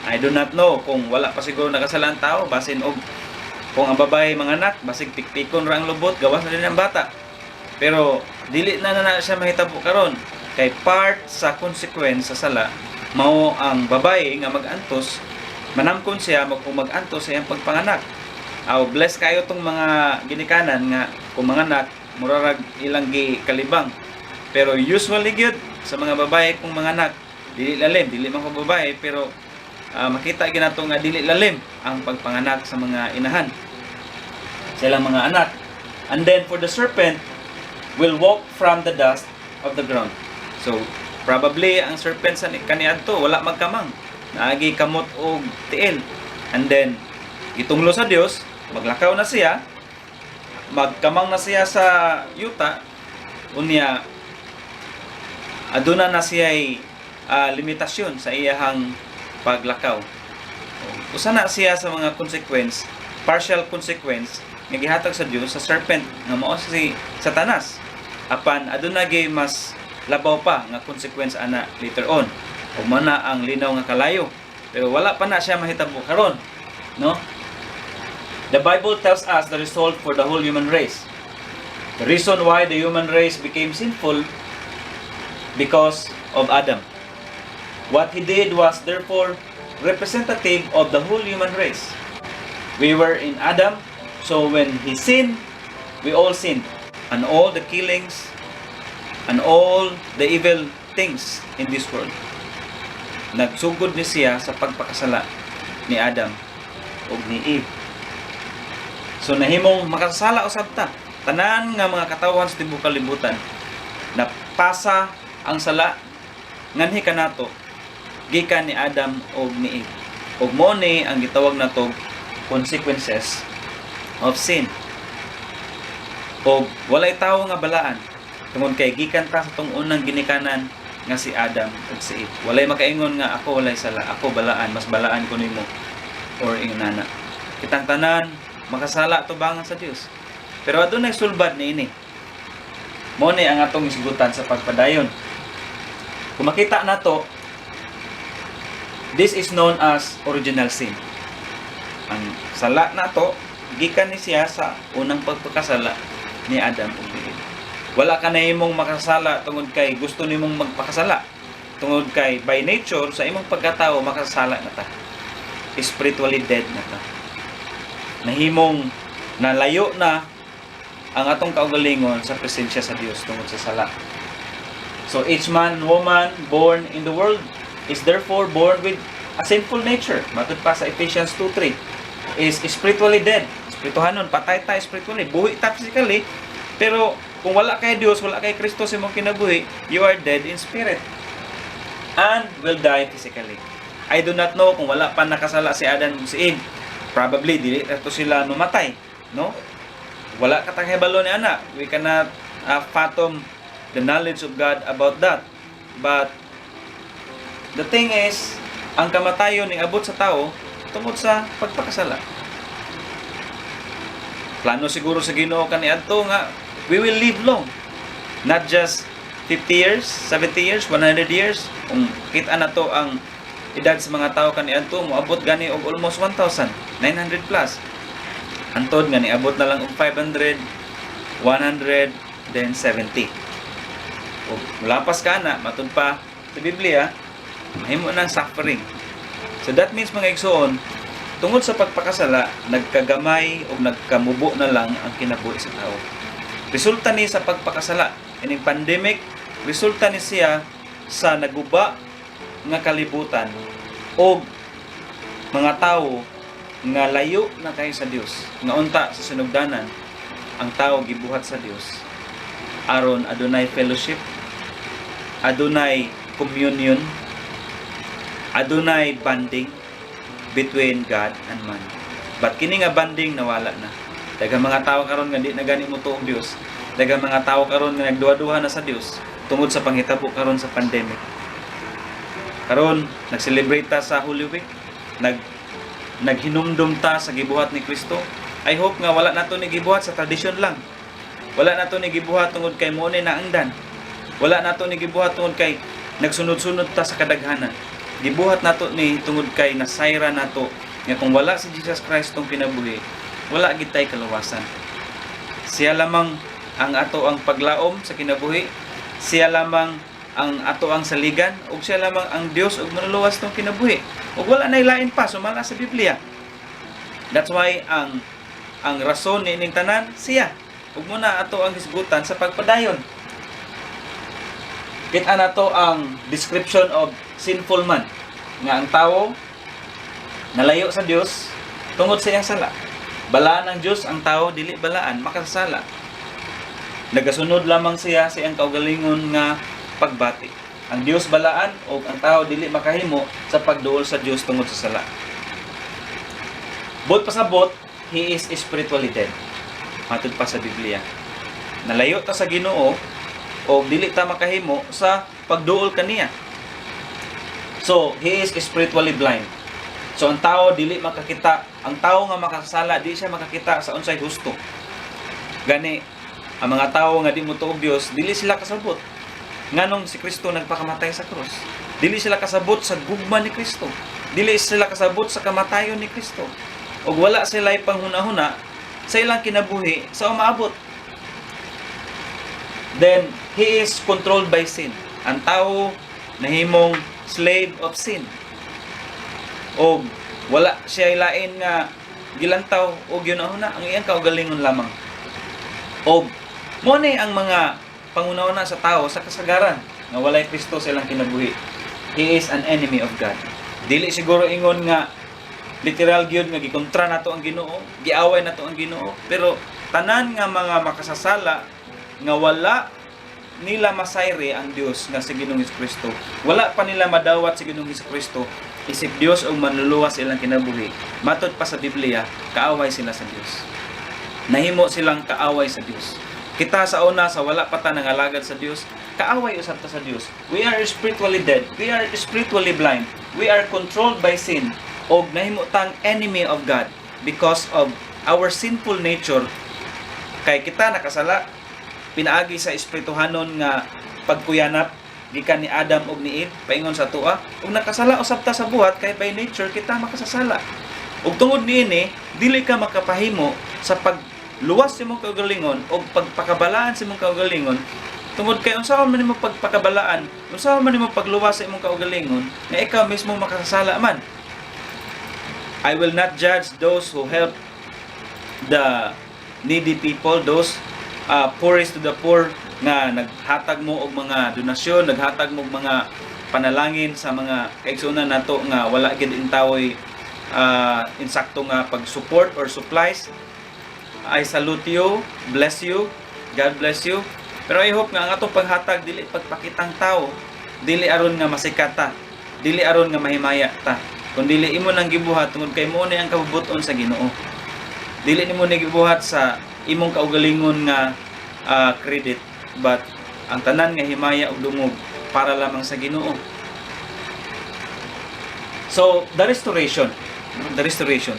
I do not know kung wala pa siguro nakasalang tao basin og kung ang babae manganak basig pikpikon ra ang lubot gawas na din ang bata. Pero dili na siya mahitabo karon kay part sa consequence sa sala mao ang babae nga magantos manamkon siya mag-antos sa iyang pagpanganak. Bless kayo tong mga ginikanan nga kung manganak murarag ilang gikalibang. Pero usually gyud sa mga babae kung manganak dili lalim, dili man ko babae pero makita ginato nga dili lalim ang pagpanganak sa mga inahan sa ilang mga anak. And then for the serpent will walk from the dust of the ground. So probably ang serpent sa kaniadto wala magkamang, naagi kamot og tiil. And then gitunglo sa Dios, maglakaw na siya, magkamang na siya sa yuta, unya aduna na siya limitasyon sa iyahang paglakaw. Usa na siya sa mga consequence, partial consequence nga gihatag sa Dios sa serpent nga mao si Satanas. Apan aduna gay mas labaw pa nga consequence ana later on. Ug man na ang linaw nga kalayo. Pero wala pa na siya mahitabo karon, no? The Bible tells us the result for the whole human race. The reason why the human race became sinful because of Adam. What he did was therefore representative of the whole human race. We were in Adam, so when he sinned, we all sinned. And all the killings and all the evil things in this world. Nagsugod ni siya sa pagpakasala ni Adam ug ni Eve. So nahimong makasala usab ta. Tanan nga mga katawan sa tibuok kalibutan napasa ang sala nganhi kanato gikan ni Adam ug ni Eve. Ug mo ni ang gitawag nato consequences of sin. O walay tawo nga balaan tungod kay gikan ta sa tong unang ginikanan nga si Adam ug si Eve. Walay makaingon nga ako walay sala, ako balaan, mas balaan ko nimo or inana. Kitang tanan makasala tubangan sa Dios. Pero adunay sulbad niini. Mo ni ang atong isgutan sa pagpadayon. Kung makita nato, this is known as original sin. Ang sala nato gikan ni siya sa unang pagpakasala ni Adam ug Eve. Wala ka na imong makasala tungod kay gusto nimong magpakasala. Tungod kay by nature sa imong pagkatao makasala na ta. Spiritually dead na ta. Nahimong nalayo na ang atong kaugalingon sa presensya sa Dios tungod sa sala. So each man, woman born in the world is therefore born with a sinful nature. Matod pa sa Ephesians 2:3 is spiritually dead. Spirituhanon, patay ta spiritually. Buhi ta physically, pero kung wala kay Dios, wala kay Kristo sa imong kinabuhi, you are dead in spirit and will die physically. I do not know kung wala pa nakasala si Adam ug si Eve. Probably dili ato sila numatay, no? Wala ka tang hebalo ni ana. We cannot fathom the knowledge of God about that. But the thing is, ang kamatayon ni abot sa tao tungod sa pagpakasala. Plano siguro sa Ginoo kaniadto nga we will live long. Not just 50 years, 70 years, 100 years. Kung kita na to ang edad sa mga tao kaniadto, moabot gani og almost 1,900 plus. Antod nga niabot na lang og 500, 100, then 70. O lapas ka na, matud pa sa Biblia, mahimo ng suffering. So that means mga igsoon, tungod sa pagpakasala, nagkagamay o nagkamubo na lang ang kinabuhi sa tao. Resulta ni sa pagpakasala, ining pandemic, resulta ni siya sa naguba nga kalibutan o mga tao nga layo na kay sa Dios, nga unta sa sinugdanan ang tao gibuhat sa Dios aron adunay fellowship, adunay communion, adunay bonding between God and man. But kini nga bonding nawala na. Daghang mga tao karon nga di na gani mo tuong Dios. Daghang mga tao karon nga nagduha-duha na sa Dios tungod sa panghitabo karon sa pandemic. Karon nag-celebrate ta sa Holy Week, naghinumdum ta sa gibuhat ni Kristo. I hope nga wala nato ni gibuhat sa tradisyon lang. Wala nato ni gibuhat tungod kay mo ni naangdan. Wala nato ni gibuhat tungod kay nagsunod-sunod ta sa kadaghanan. Gibuhat nato ni tungod kay nasayra nato nga kung wala si Jesus Christ tong kinabuhi, wala gid tay kaluwasan. Siya lamang ang ato ang paglaom sa kinabuhi. Siya lamang ang ato ang saligan ug siya lamang ang Dios ug manluluwas tong kinabuhi. Ug wala nay lain pa sumala sa Biblia. That's why ang rason ni ining tanan siya. Ug muna ato ang hisgutan sa pagpadayon. Kita nato ang description of sinful man nga ang tawo nalayo sa Dios tungod sa iyang sala. Balaan ang Dios ang tawo dili balaan makasala. Nagasunod lamang siya sa iyang kaugalingon nga pagbati. Ang Dios balaan o ang tao dili makahimo sa pagduol sa Dios tungod sa sala. Bot pasabot, he is spiritually dead. Matud pa sa Biblia. Nalayo ta sa Ginoo o dili ta makahimo sa pagduol kaniya. So, he is spiritually blind. So, ang tao dili makakita, ang tao nga makasala, di siya makakita sa unsay husto. Gani, ang mga tao nga di mo tuog Dios, dili sila kasabot. Nganong si Kristo nagpakamatay sa krus. Dili sila kasabot sa gugma ni Kristo. Dili sila kasabot sa kamatayon ni Kristo. Ug wala sila panghuna-huna sa ilang kinabuhi sa umaabot. Then, he is controlled by sin. Ang tao nahimong slave of sin. O wala siya ilain nga gilantaw o ginahuna ang iyang kaugalingon lamang. O mo ni ang mga pangunauna sa tao sa kasagaran nga walay Kristo sa ilang kinabuhi. He is an enemy of God. Dili siguro ingon nga literal gyud nga gikontra nato ang Ginoo, giaway nato ang Ginoo, pero tanan nga mga makasasala nga wala nila masayre ang Dios nga si Ginoong Kristo. Wala pa nila madawat si Ginoong Kristo isip Dios og manluluwas ilang kinabuhi. Matod pa sa Biblia, kaaway sila sa Dios. Nahimo silang kaaway sa Dios. Kita sa una sa wala pa ta nangalagad sa Dios, kaaway usab ta sa Dios. We are spiritually dead. We are spiritually blind. We are controlled by sin. Og nahimo tang enemy of God because of our sinful nature. Kay kita nakasala, pinaagi sa espirituhanon nga pagkuyanap gikan ni Adam ug ni Eve paingon sa tuwa, ug nakasala usab ta sa buhat kay by nature kita makasasala. Ug tungod niini dili ka makapahimo sa pagluwas sa imong kaugalingon o pagpakabalaan sa imong kaugalingon tungod kay unsaon man nimo pagpakabalaan, unsaon man nimo pagluwas sa imong kaugalingon nga ikaw mismo makasasala man. I will not judge those who help the needy people, those poorest to the poor, nga naghatag mo og mga donasyon, naghatag mo og mga panalangin sa mga kaigsunan nato nga wala gid intawoy insakto nga pag-support or supplies. I salute you, bless you, God bless you. Pero I hope nga ang atong paghatag dili pagpakitang tao, dili aron nga masikata, dili aron nga mahimaya ta, kundi dili imo nang gibuhat tungod kay mo ni ang kabubuton sa Ginoo. Dili nimo ni gibuhat sa imong kaugalingon nga credit, but ang tanan nga himaya ug dungog para lamang sa Ginoo. So, the restoration.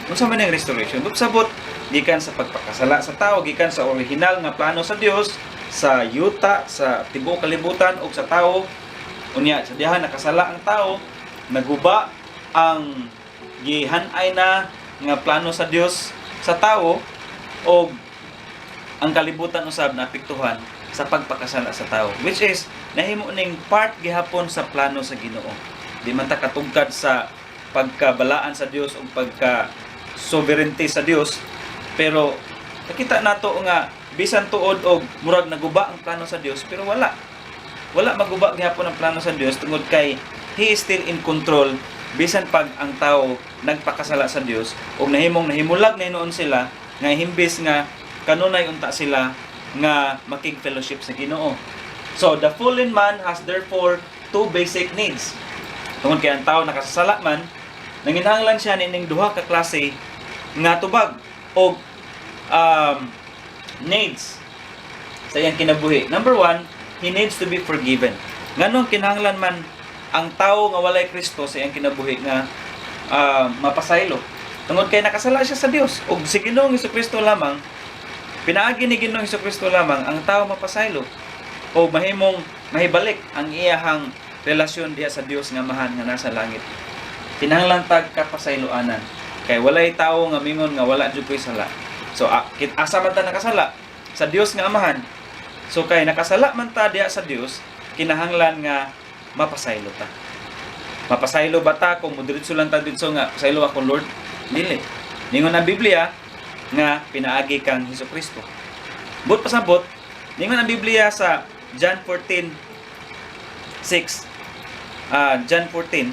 Unsa man ang restoration? Sabot gikan sa pagpakasala sa tao, gikan sa original nga plano sa Dios, sa yuta, sa tibuok kalibutan ug sa tao. Unya, sa diha nakasala ang tao, naguba ang gihan-ay na nga plano sa Dios sa tao o ang kalibutan usab naapektuhan sa pagpakasala sa tao, which is nahimo ning part gihapon sa plano sa Ginoo. Di man ta katugkad sa pagkabalaan sa Dios o pagka sovereignty sa Dios, pero nakita nato nga bisan tuod og murag naguba ang plano sa Dios, pero wala maguba gihapon ang plano sa Dios tungod kay He is still in control. Bisan pag ang tao nagpakasala sa Dios o nahimulag na hinoon sila nga himbis nga kanunay unta sila nga makig-fellowship sa Ginoo. So, the fallen man has therefore two basic needs. Tungod kay ang tao nakasasala man, nanginahanglan siya ning duha ka klase nga tubag o needs sa iyang kinabuhi. Number one, he needs to be forgiven. Nganong kinahanglan man ang tao nga walay Kristo sa iyang kinabuhi nga mapasaylo. Tungod kay nakasala siya sa Dios ug si Ginoong Hesukristo lamang, pinaagi ni Ginoong Hesukristo lamang ang tao mapasaylo o mahimong mahibalik ang iyahang relasyon diya sa Dios nga mahan nga nasa langit. Kinahanglan tag kapasayloanan kay walay tao nga mingon nga wala jud koy sala. So asa man ta nakasala sa Dios nga amahan. So kay nakasala man ta diya sa Dios, kinahanglan nga mapasaylo ta. Mapasaylo ba ta kung mudiretso lang ta dito nga pasaylo ako Lord? Dili. Ningon ang Biblia nga pinaagi kang Hesukristo. But pasabot, ningon ang Biblia sa John 14:6. John 14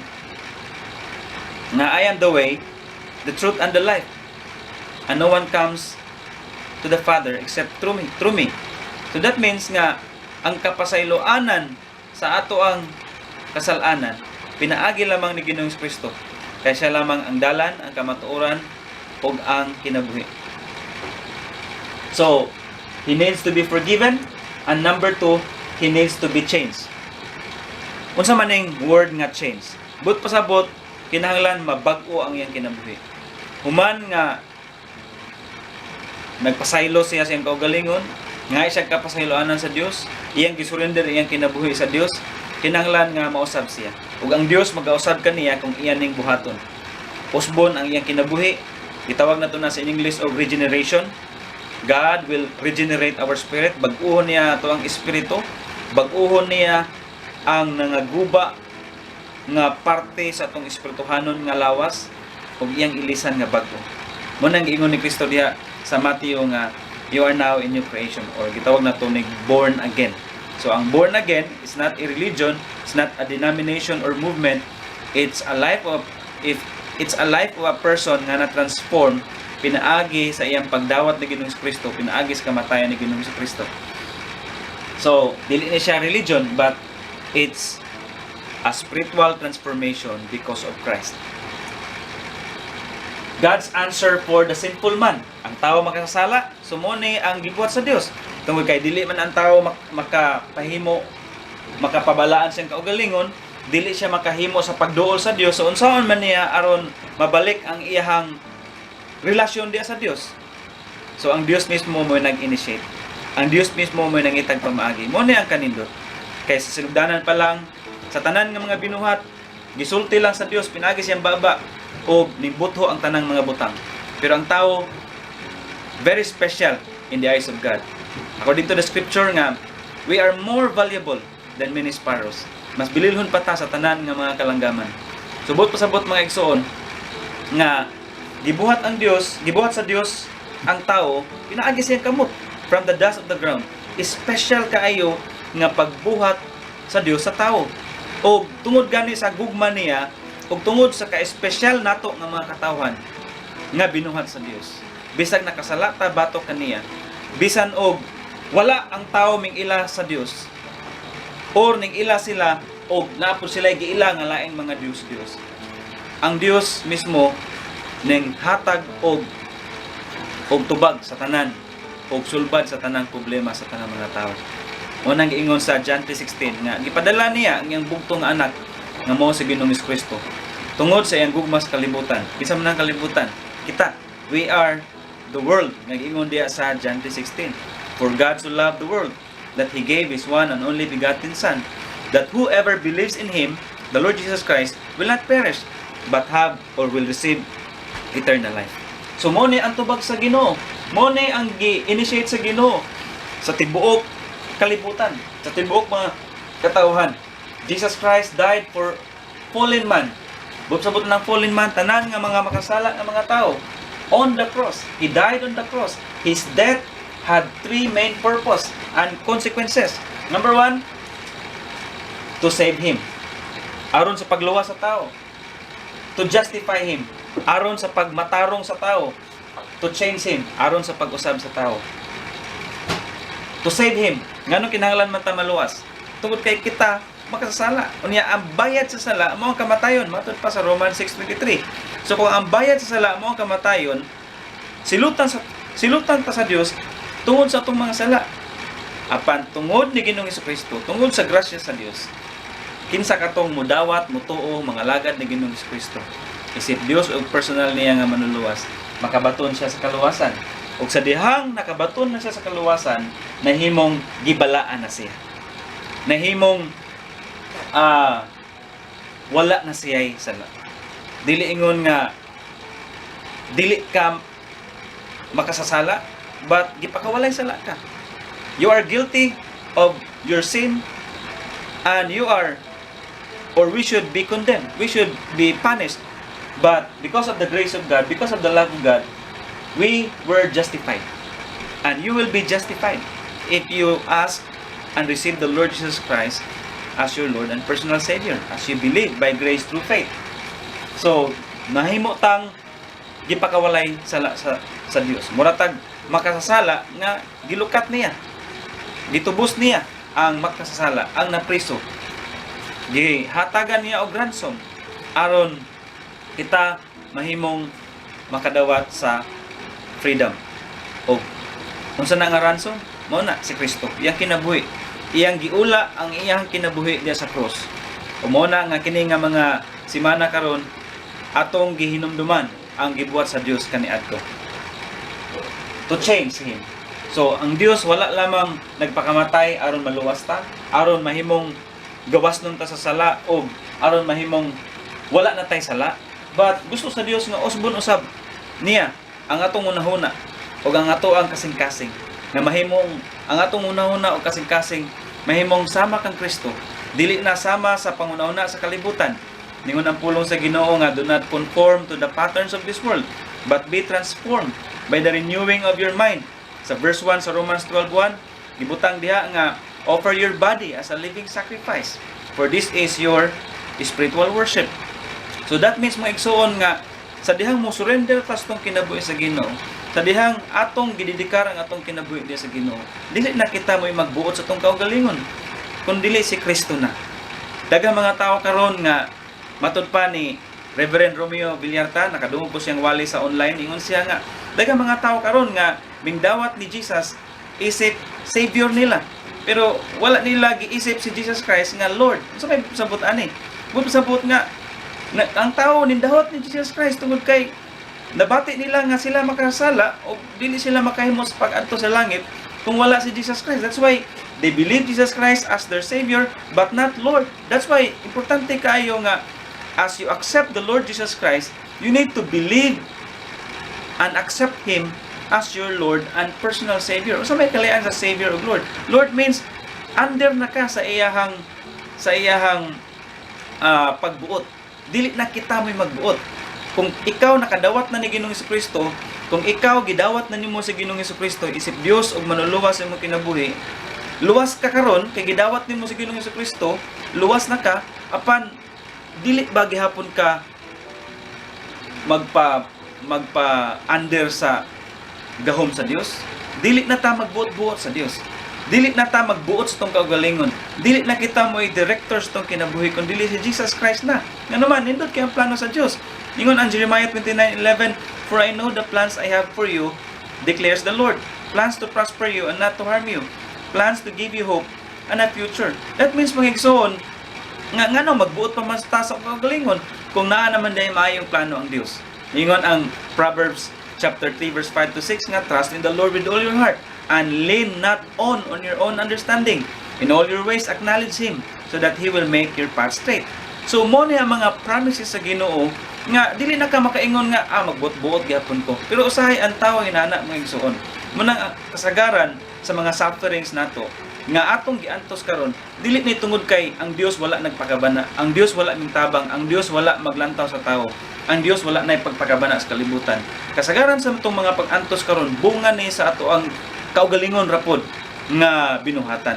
na I am the way, the truth and the life. And no one comes to the Father except through me. So that means nga ang kapasayloanan sa ato ang kasalanan pinaagi lamang ni Ginoong Kristo. Kaya siya lamang ang dalan, ang kamatuoran ug ang kinabuhi. So, he needs to be forgiven, and number two, he needs to be changed. Unsa man ning word nga change? But pasabot kinahanglan mabag-o ang iyang kinabuhi. Human nga nagpasaylo siya sa iyang kaugalingon, nga siya kapasayloanan sa Dios, iyang gisurrender iyang kinabuhi sa Dios, kinahanglan nga mausab siya. Ug ang Dios magausab kaniya kung iyan ning buhaton. Usbon ang iyang kinabuhi. Gitawag nato na sa English og regeneration. God will regenerate our spirit. Bag-uhon niya ato ang espiritu. Bag-uhon niya ang nangaguba nga parte sa atong espirituhanon nga lawas ug iyang ilisan nga bag-o. Mo nang giingon ni Kristo diha sa Mateo nga you are now a new creation, or gitawag nato ning born again. So ang born again is not a religion, it's not a denomination or movement. It's a life of a person nga na-transform pinaagi sa iyang pagdawat ni Ginoong Kristo, pinaagi sa kamatayan ni Ginoong Kristo. So dili ni siya religion, but it's a spiritual transformation because of Christ. God's answer for the sinful man. Ang tao makasasala, sumuni ang gibuhat sa Dios. Tungod kay dili man ang tao makapabalaan siyang kaugalingon, dili siya makahimo sa pagduol sa Dios. So unsaon man niya aron mabalik ang iyahang relasyon diya sa Dios? So ang Dios mismo mo nag-initiate. Ang Dios mismo may nangitag pamaagi. Mo ni ang kanindot. Kay sa sinugdanan pa lang sa tanan nga mga binuhat, gisulti lang sa Dios, pinaagi siyang baba o nibutho ang tanang mga butang. Pero ang tao very special in the eyes of God. According to the scripture nga, we are more valuable than many sparrows. Mas bililhon pa ta sa tanan nga mga kalanggaman. Subot pasabot mga igsoon nga gibuhat sa Dios ang tao, pinaagi siyang kamot from the dust of the ground. Special kaayo nga pagbuhat sa Dios sa tao. O tungod gani sa gugma niya, o tungod sa ka-espesyal nato nga mga katawhan nga binuhat sa Dios. Bisag nakasala ta batok kaniya, bisan og wala ang tao ming ila sa Dios, or ning ila sila og naapod sila giila nga laing mga Dios. Ang Dios mismo ning hatag og tubag sa tanan, og sulbad sa tanang problema sa tanang mga tao. Unang giingon sa John 3:16 nga gipadala niya ang iyang bugtong anak nga mao si Ginoong Kristo tungod sa iyang gugma sa kalibutan. Bisa man ang kalibutan, kita, we are the world. Nga giingon diya sa John 3:16. For God so loved the world that He gave His one and only begotten Son, that whoever believes in Him, the Lord Jesus Christ, will not perish, but have or will receive eternal life. So mo ni ang tubag sa Ginoo, mo ni ang gi-initiate sa Ginoo sa tibuok kalibutan, sa tibuok mga katawhan. Jesus Christ died for fallen man. Sabot ng fallen man, tanan nga mga makasala nga mga tao. On the cross, He died on the cross. His death had three main purpose and consequences. Number one, to save him, aron sa pagluwas sa tao. To justify him, aron sa pagmatarong sa tao. To change him, aron sa pag-usab sa tao. To save him, ngano kinahanglan man ta maluwas? Tungod kay kita makasasala. Unya ang bayad sa sala mao ang kamatayon, matud pa sa Romans 6:23. So kung ang bayad sa sala mao ang kamatayon, silutan pa sa Dios tungod sa atong mga sala. Apan tungod ni Ginoong Jesucristo, tungod sa grasya sa Dios, kinsa katong mudawat, mutuo, mga lagad ni Ginoong Jesucristo. Isip Dios og personal niya nga manuluwas, makabaton siya sa kaluwasan. Ug sa dihang nakabaton na siya sa kaluwasan, nahimong gibalaan na siya. Nahimong wala na siya'y sala. Dili ingon nga dili ka makasasala, but gipakawalay sala ka. You are guilty of your sin, and you are, or we should be condemned. We should be punished. But because of the grace of God, because of the love of God, we were justified. And you will be justified if you ask and receive the Lord Jesus Christ as your Lord and personal Savior, as you believe by grace through faith. So, nahimo tang gipakawalay sa Dios. Muratag makasasala nga gilukat niya. Gitubos niya ang makasasala, ang napriso. Gihatagan niya og ransom aron kita mahimong makadawat sa freedom. O unsa na nga ransom? Mao na si Kristo. Iyang kinabuhi, iyang giula ang iyang kinabuhi diya sa cross. O mao na nga kini nga mga simana karon atong gihinumduman ang gibuhat sa Dios kaniadto. To change him. So ang Dios wala lamang nagpakamatay aron maluwas ta, aron mahimong gawasnon ta sa sala o aron mahimong wala na tay sala, but gusto sa Dios nga usbon usab niya ang atong unahuna o ang ato ang kasing-kasing na mahimong ang atong unahuna o kasing-kasing mahimong sama kang Kristo, dili na sama sa pangunahuna sa kalibutan. Ningon ang pulong sa Ginoo nga, do not conform to the patterns of this world, but be transformed by the renewing of your mind. Sa verse 1 sa Romans 12:1, gibutang diha nga offer your body as a living sacrifice, for this is your spiritual worship. So that means mo igsuon nga sa dihang mo surrender tas tong kinabuhi sa Ginoo, sa dihang atong gididikar ang atong kinabuhi diha sa Ginoo, dili na kita mo magbuot sa tong kaugalingon, kundi si Kristo na. Daghang mga tao karon nga matud pa ni Reverend Romeo Villarta, nakadungog ko siyang wali sa online, ingon siya nga daghang mga tao karon nga mingdawat ni Jesus isip Savior nila, pero wala nila giisip si Jesus Christ nga Lord. Unsa may sabot ani? Sabot nga ang tao nindawat ni Jesus Christ tungod kay nabati nila nga sila makasala o dili sila makahimo sa pag-adto sa langit kung wala si Jesus Christ. That's why they believe Jesus Christ as their Savior, but not Lord. That's why, importante kayo nga, as you accept the Lord Jesus Christ, you need to believe and accept Him as your Lord and personal Savior. O sa may kalayaan sa Savior of Lord. Lord means, under na ka sa iyahang pagbuot. Dili na kita mo'y magbuot. Kung ikaw nakadawat na ni Ginoong Jesucristo, kung ikaw gidawat na nimo si Ginoong Jesucristo, isip Dios og manuluwas sa imong kinabuhi, luwas ka karon kay gidawat nimo si Ginoong Jesucristo, luwas na ka apan dili ba gihapon ka magpa under sa gahom sa Dios? Dili na ta magbuot-buot sa Dios. Dili na ta magbuot sa tong kaugalingon. Dili na kita mo'y director sa tong kinabuhi kung dili si Jesus Christ na. Nga naman, nindot kay ang plano sa Dios. Ingon ang Jeremiah 29:11, "For I know the plans I have for you, declares the Lord. Plans to prosper you and not to harm you. Plans to give you hope and a future." That means magigsoon, nga no, magbuot pa mas ta sa kaugalingon kung naa naman dahil maayong plano ang Dios. Ingon ang Proverbs chapter 3 verse 5 to 6 nga, "Trust in the Lord with all your heart and lean not on your own understanding. In all your ways acknowledge Him, so that He will make your path straight." So mo niya mga promises sa Ginoo nga dili na ka makaingon nga magbuot-buot gyapon ko. Pero usahay ang tawo inana mo igsuon. Muna kasagaran sa mga sufferings nato nga atong giantos karon, dili ni tungod kay ang Dios wala nagpakabana, ang Dios wala mintabang, ang Dios wala maglantaw sa tao, ang Dios wala nay pagpakabana sa kalibutan. Kasagaran sa itong mga pag-antos karon, bunga ni sa ato ang kaugalingon rapod nga binuhatan.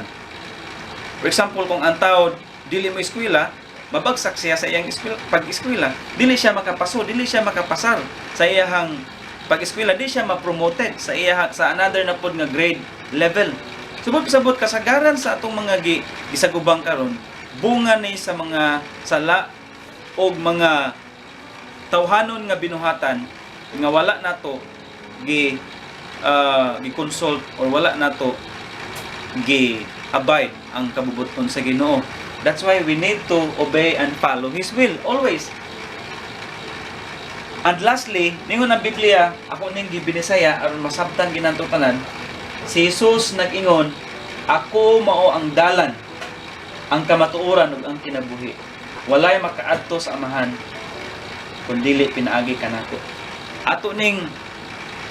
For example, kung ang tao dili mo eskwela, mabagsak siya sa iyang pag-eskwela, dili siya makapaso, dili siya makapasar sa iyang pag-eskwela, dili siya ma-promoted sa another na pod nga grade level. Subot kasagaran sa atong mga gisagubang karon, bunga ni sa mga sala og mga tawhanon nga binuhatan nga wala nato gi-consult or wala nato gi-abide ang kabubuton sa Ginoo. That's why we need to obey and follow His will always. And lastly, ningon ang Biblia, ako ning gibinisaya aron masabtan ginanto tanan. Si Jesus nag-ingon, "Ako mao ang dalan, ang kamatuoran ug ang kinabuhi. Walay makaadto sa Amahan kun dili pinaagi kanako." Ato ning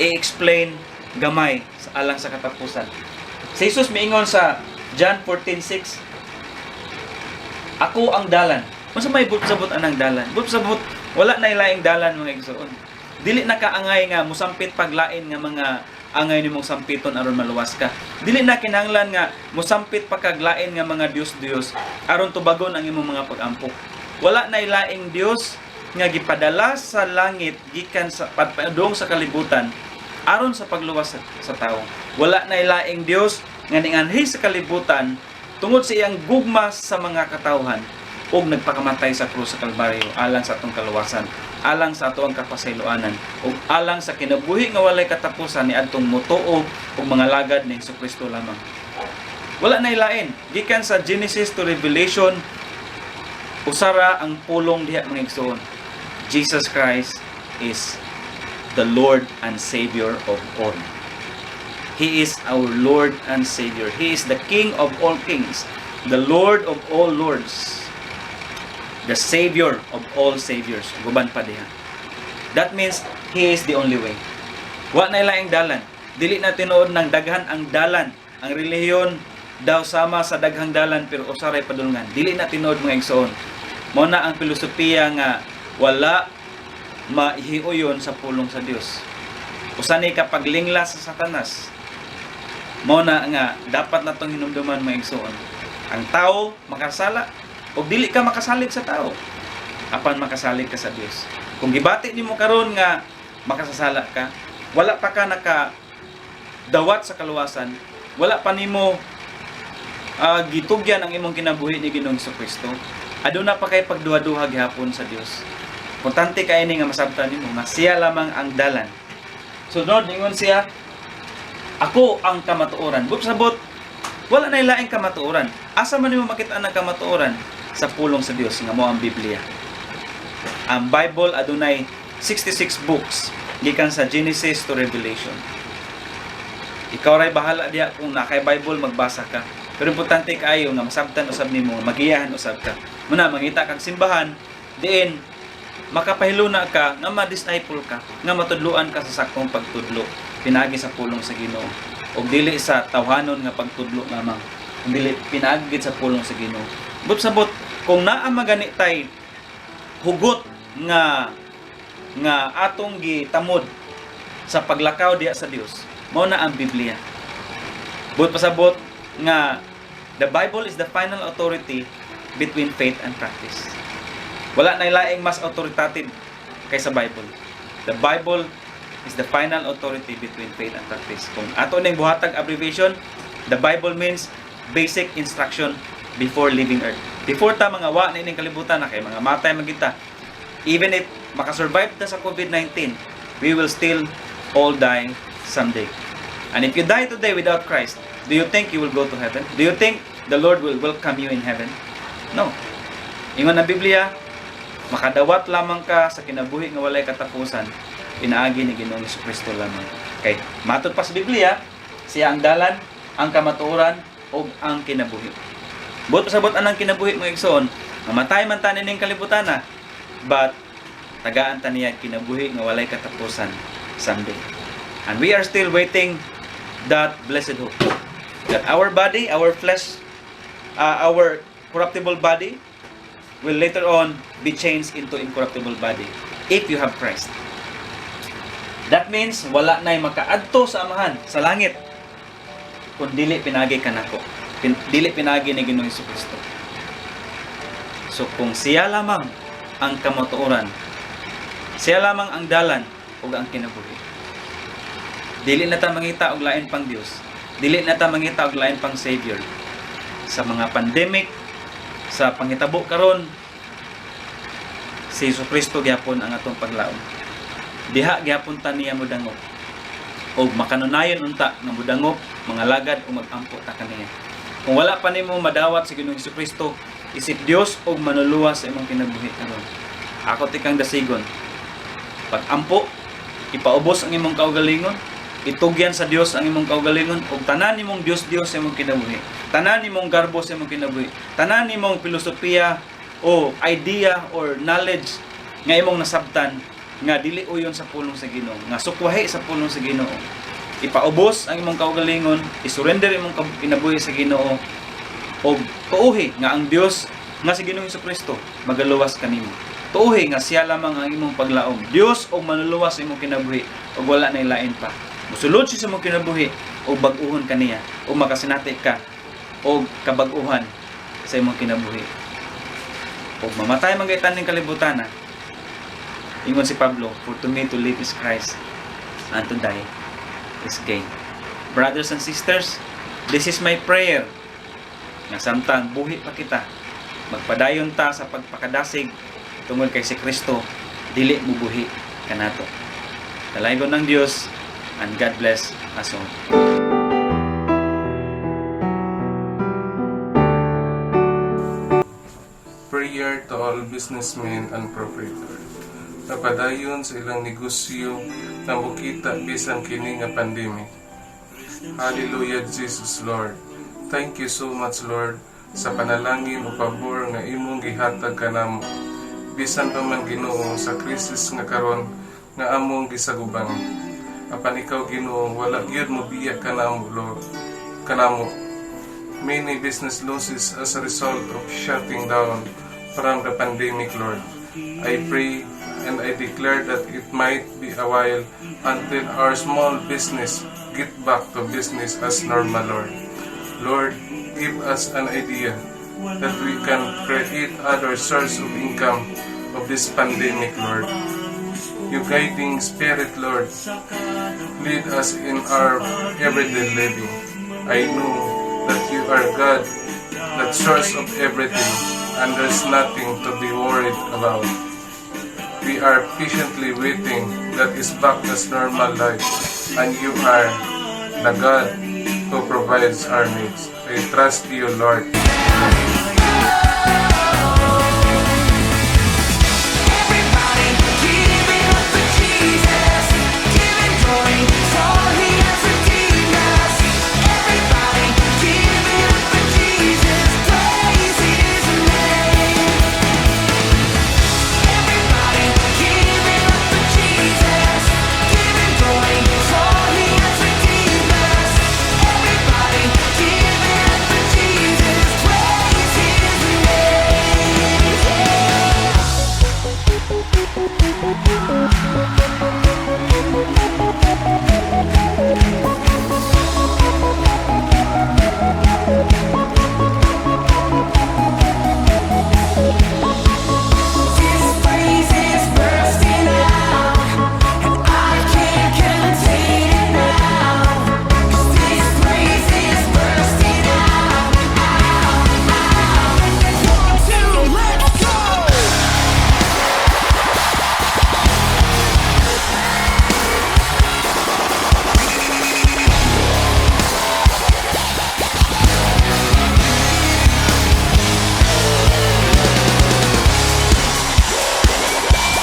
i-explain gamay sa alang sa katapusan. Si Jesus miingon sa John 14:6, "Ako ang dalan." Masa may sabot anang dalan? Sabot wala na ilaing dalan mga igsoon. Dili na kaangay nga musampit paglain nga mga angay nimong sampiton aron maluwas ka. Dili na kinahanglan nga musampit pagkaglain nga mga Dios aron tubagon ang imong mga pag-ampok. Wala na ilaing Dios nga gipadala sa langit gikan sa padung sa kalibutan aron sa pagluwas sa tao. Wala na ilaing Dios nga ninganhi sa kalibutan tungod sa iyang gugma sa mga katawhan ug nagpakamatay sa krus sa Kalbaryo alang sa atong kaluwasan, alang sa ato ang kapasayloanan, ug alang sa kinabuhi nga walay katapusan ni adtong motuo ug mga lagad ni Jesucristo lamang. Wala na ilain gikan sa Genesis to Revelation, usara ang pulong diha mga igsoon. Jesus Christ is the Lord and Savior of all. He is our Lord and Savior. He is the King of all kings, the Lord of all lords, the Savior of all saviors. Guban pa diha. That means He is the only way. Wa na ilaing dalan. Dili na tinuod ng daghan ang dalan. Ang relihiyon daw sama sa daghang dalan pero usaray padulngan. Dili na tinuod mga igsoon. Mao na ang filosofiya nga wala maihiuyon sa pulong sa Dios. Usanay ka paglingla sa Satanas. Mao na nga dapat natong hinumduman mga igsoon. Ang tao makasala o dili ka makasalig sa tao, apan makasalig ka sa Dios. Kung gibati nimo karon nga makasasala ka, wala pa ka nakadawat sa kaluwasan, wala pa nimo gitugyan ang imong kinabuhi ni Ginoong Jesucristo, aduna pa kay pagduha-duha gihapon sa Dios. Importante kay ini nga masabtan nimo nga siya lamang ang dalan. Sunod ingon siya, "Ako ang kamatuoran." Sabot wala na ilaing kamatuoran. Asa man nimo makita ang kamatuoran? Sa pulong sa Dios nga mao ang Biblia. Ang Bible adunay 66 books gikan sa Genesis to Revelation. Ikaw ray bahala diha kung nakay Bible magbasa ka. Pero importante kaayo nga masabtan usab nimo, magiyahan usab ka. Muna mangita kag simbahan, diin makapahiluna ka nga ma-disciple ka, nga matudluan ka sa sakong pagtudlo, pinagi sa pulong sa Ginoo. Og dili sa tawhanon nga pagtudlo lamang, dili pinagi sa pulong sa Ginoo. But sabot kung naa magani tay hugot nga atong gitamod sa paglakaw diha sa Dios, mao na ang Biblia. But pasabot nga the Bible is the final authority between faith and practice. Wala na ilaing mas authoritative kaysa Bible. The Bible is the final authority between faith and practice. Kung ato ning buhatag abbreviation, the Bible means basic instruction before leaving earth. Before ta mga wa na ining kalibutan na kay mga matay magita. Even if makasurvive ta sa COVID-19, we will still all die someday. And if you die today without Christ, do you think you will go to heaven? Do you think the Lord will welcome you in heaven? No. Ingon na Biblia, makadawat lamang ka sa kinabuhi nga walay katapusan, pinaagi ni Ginoong Jesucristo lamang. Kay matod pa sa Biblia, siya ang dalan, ang kamatuoran, o ang kinabuhi. Buot pasabot anang kinabuhi mo igsoon, mamatay man tanin ning kalibutan na, but tagaan ta niya kinabuhi nga walay katapusan someday. And we are still waiting that blessed hope, that our body, our flesh, our corruptible body will later on be changed into incorruptible body if you have Christ. That means wala na'y makaadto sa amahan sa langit kung dili pinagi kanako, dili pinagi ni Ginoong Jesucristo. So kung siya lamang ang kamatuoran, siya lamang ang dalan ug ang kinabuhi, dili na ta mangita og lain pang Dios, dili na ta mangita og lain pang Savior. Sa mga pandemic, sa panghitabo karon, si Jesucristo gyapon ang atong paglaom. Diha gyapon ta niya modangop. Og makanunayon unta nga modangop, mga lagad o magampo ta kaniya. Kung wala pa nimo madawat si Ginoong Jesucristo, isip Dios og manuluwas sa imong kinabuhi karon. Ako tikang dasigon. Pag-ampo, ipaubos ang imong kaugalingon, itugyan sa Dios ang imong kaugalingon, ug tanan nimong Dios sa imong kinabuhi. Tanan nimong garbo sa imong kinabuhi. Tanan nimong filosofiya o idea or knowledge nga imong nasabtan nga dili uyon sa pulong sa Ginoo, nga sukwahi sa pulong sa Ginoo. Ipaubos ang imong kaugalingon, isurrender imong kinabuhi sa Ginoo, ug tuuhi nga ang Dios nga si Ginoong Jesucristo magaluwas kanimo. Tuuhi nga siya lamang ang imong paglaom. Dios og manuluwas sa imong kinabuhi ug wala na ilain pa. Musulod siya sa imong kinabuhi ug bag-uhon kaniya ug makasinati ka og kabag-uhan sa imong kinabuhi. Ug mamatay man kay taning kalibutan na. Ingon si Pablo, for to me to live is Christ, and to die is gain. Brothers and sisters, this is my prayer. Nga samtang buhi pa kita, magpadayon ta sa pagpakadasig tungod kay si Kristo, dili mo buhi kanato. Dalaygon ng Dios, and God bless us all. Prayer to all businessmen and proprietors. Napadayon sa ilang negosyo na mukita bisan kini nga pandemic. Hallelujah, Jesus Lord. Thank you so much, Lord, sa panalangin o pabor nga imong gihatag kanamo. Bisan pa man Ginoo sa krisis nga karon nga among gisagubang. Apan ikaw Ginoo, wala gyud mo biya kanamo, Lord. Kanamo. Many business losses as a result of shutting down from the pandemic, Lord. I pray and I declare that it might be a while until our small business get back to business as normal, Lord. Lord, give us an idea that we can create other source of income of this pandemic, Lord. Your guiding spirit, Lord, lead us in our everyday living. I know that you are God, that source of everything, and there's nothing to be worried about. We are patiently waiting that is back as normal life, and you are the God who provides our needs. I trust you, Lord.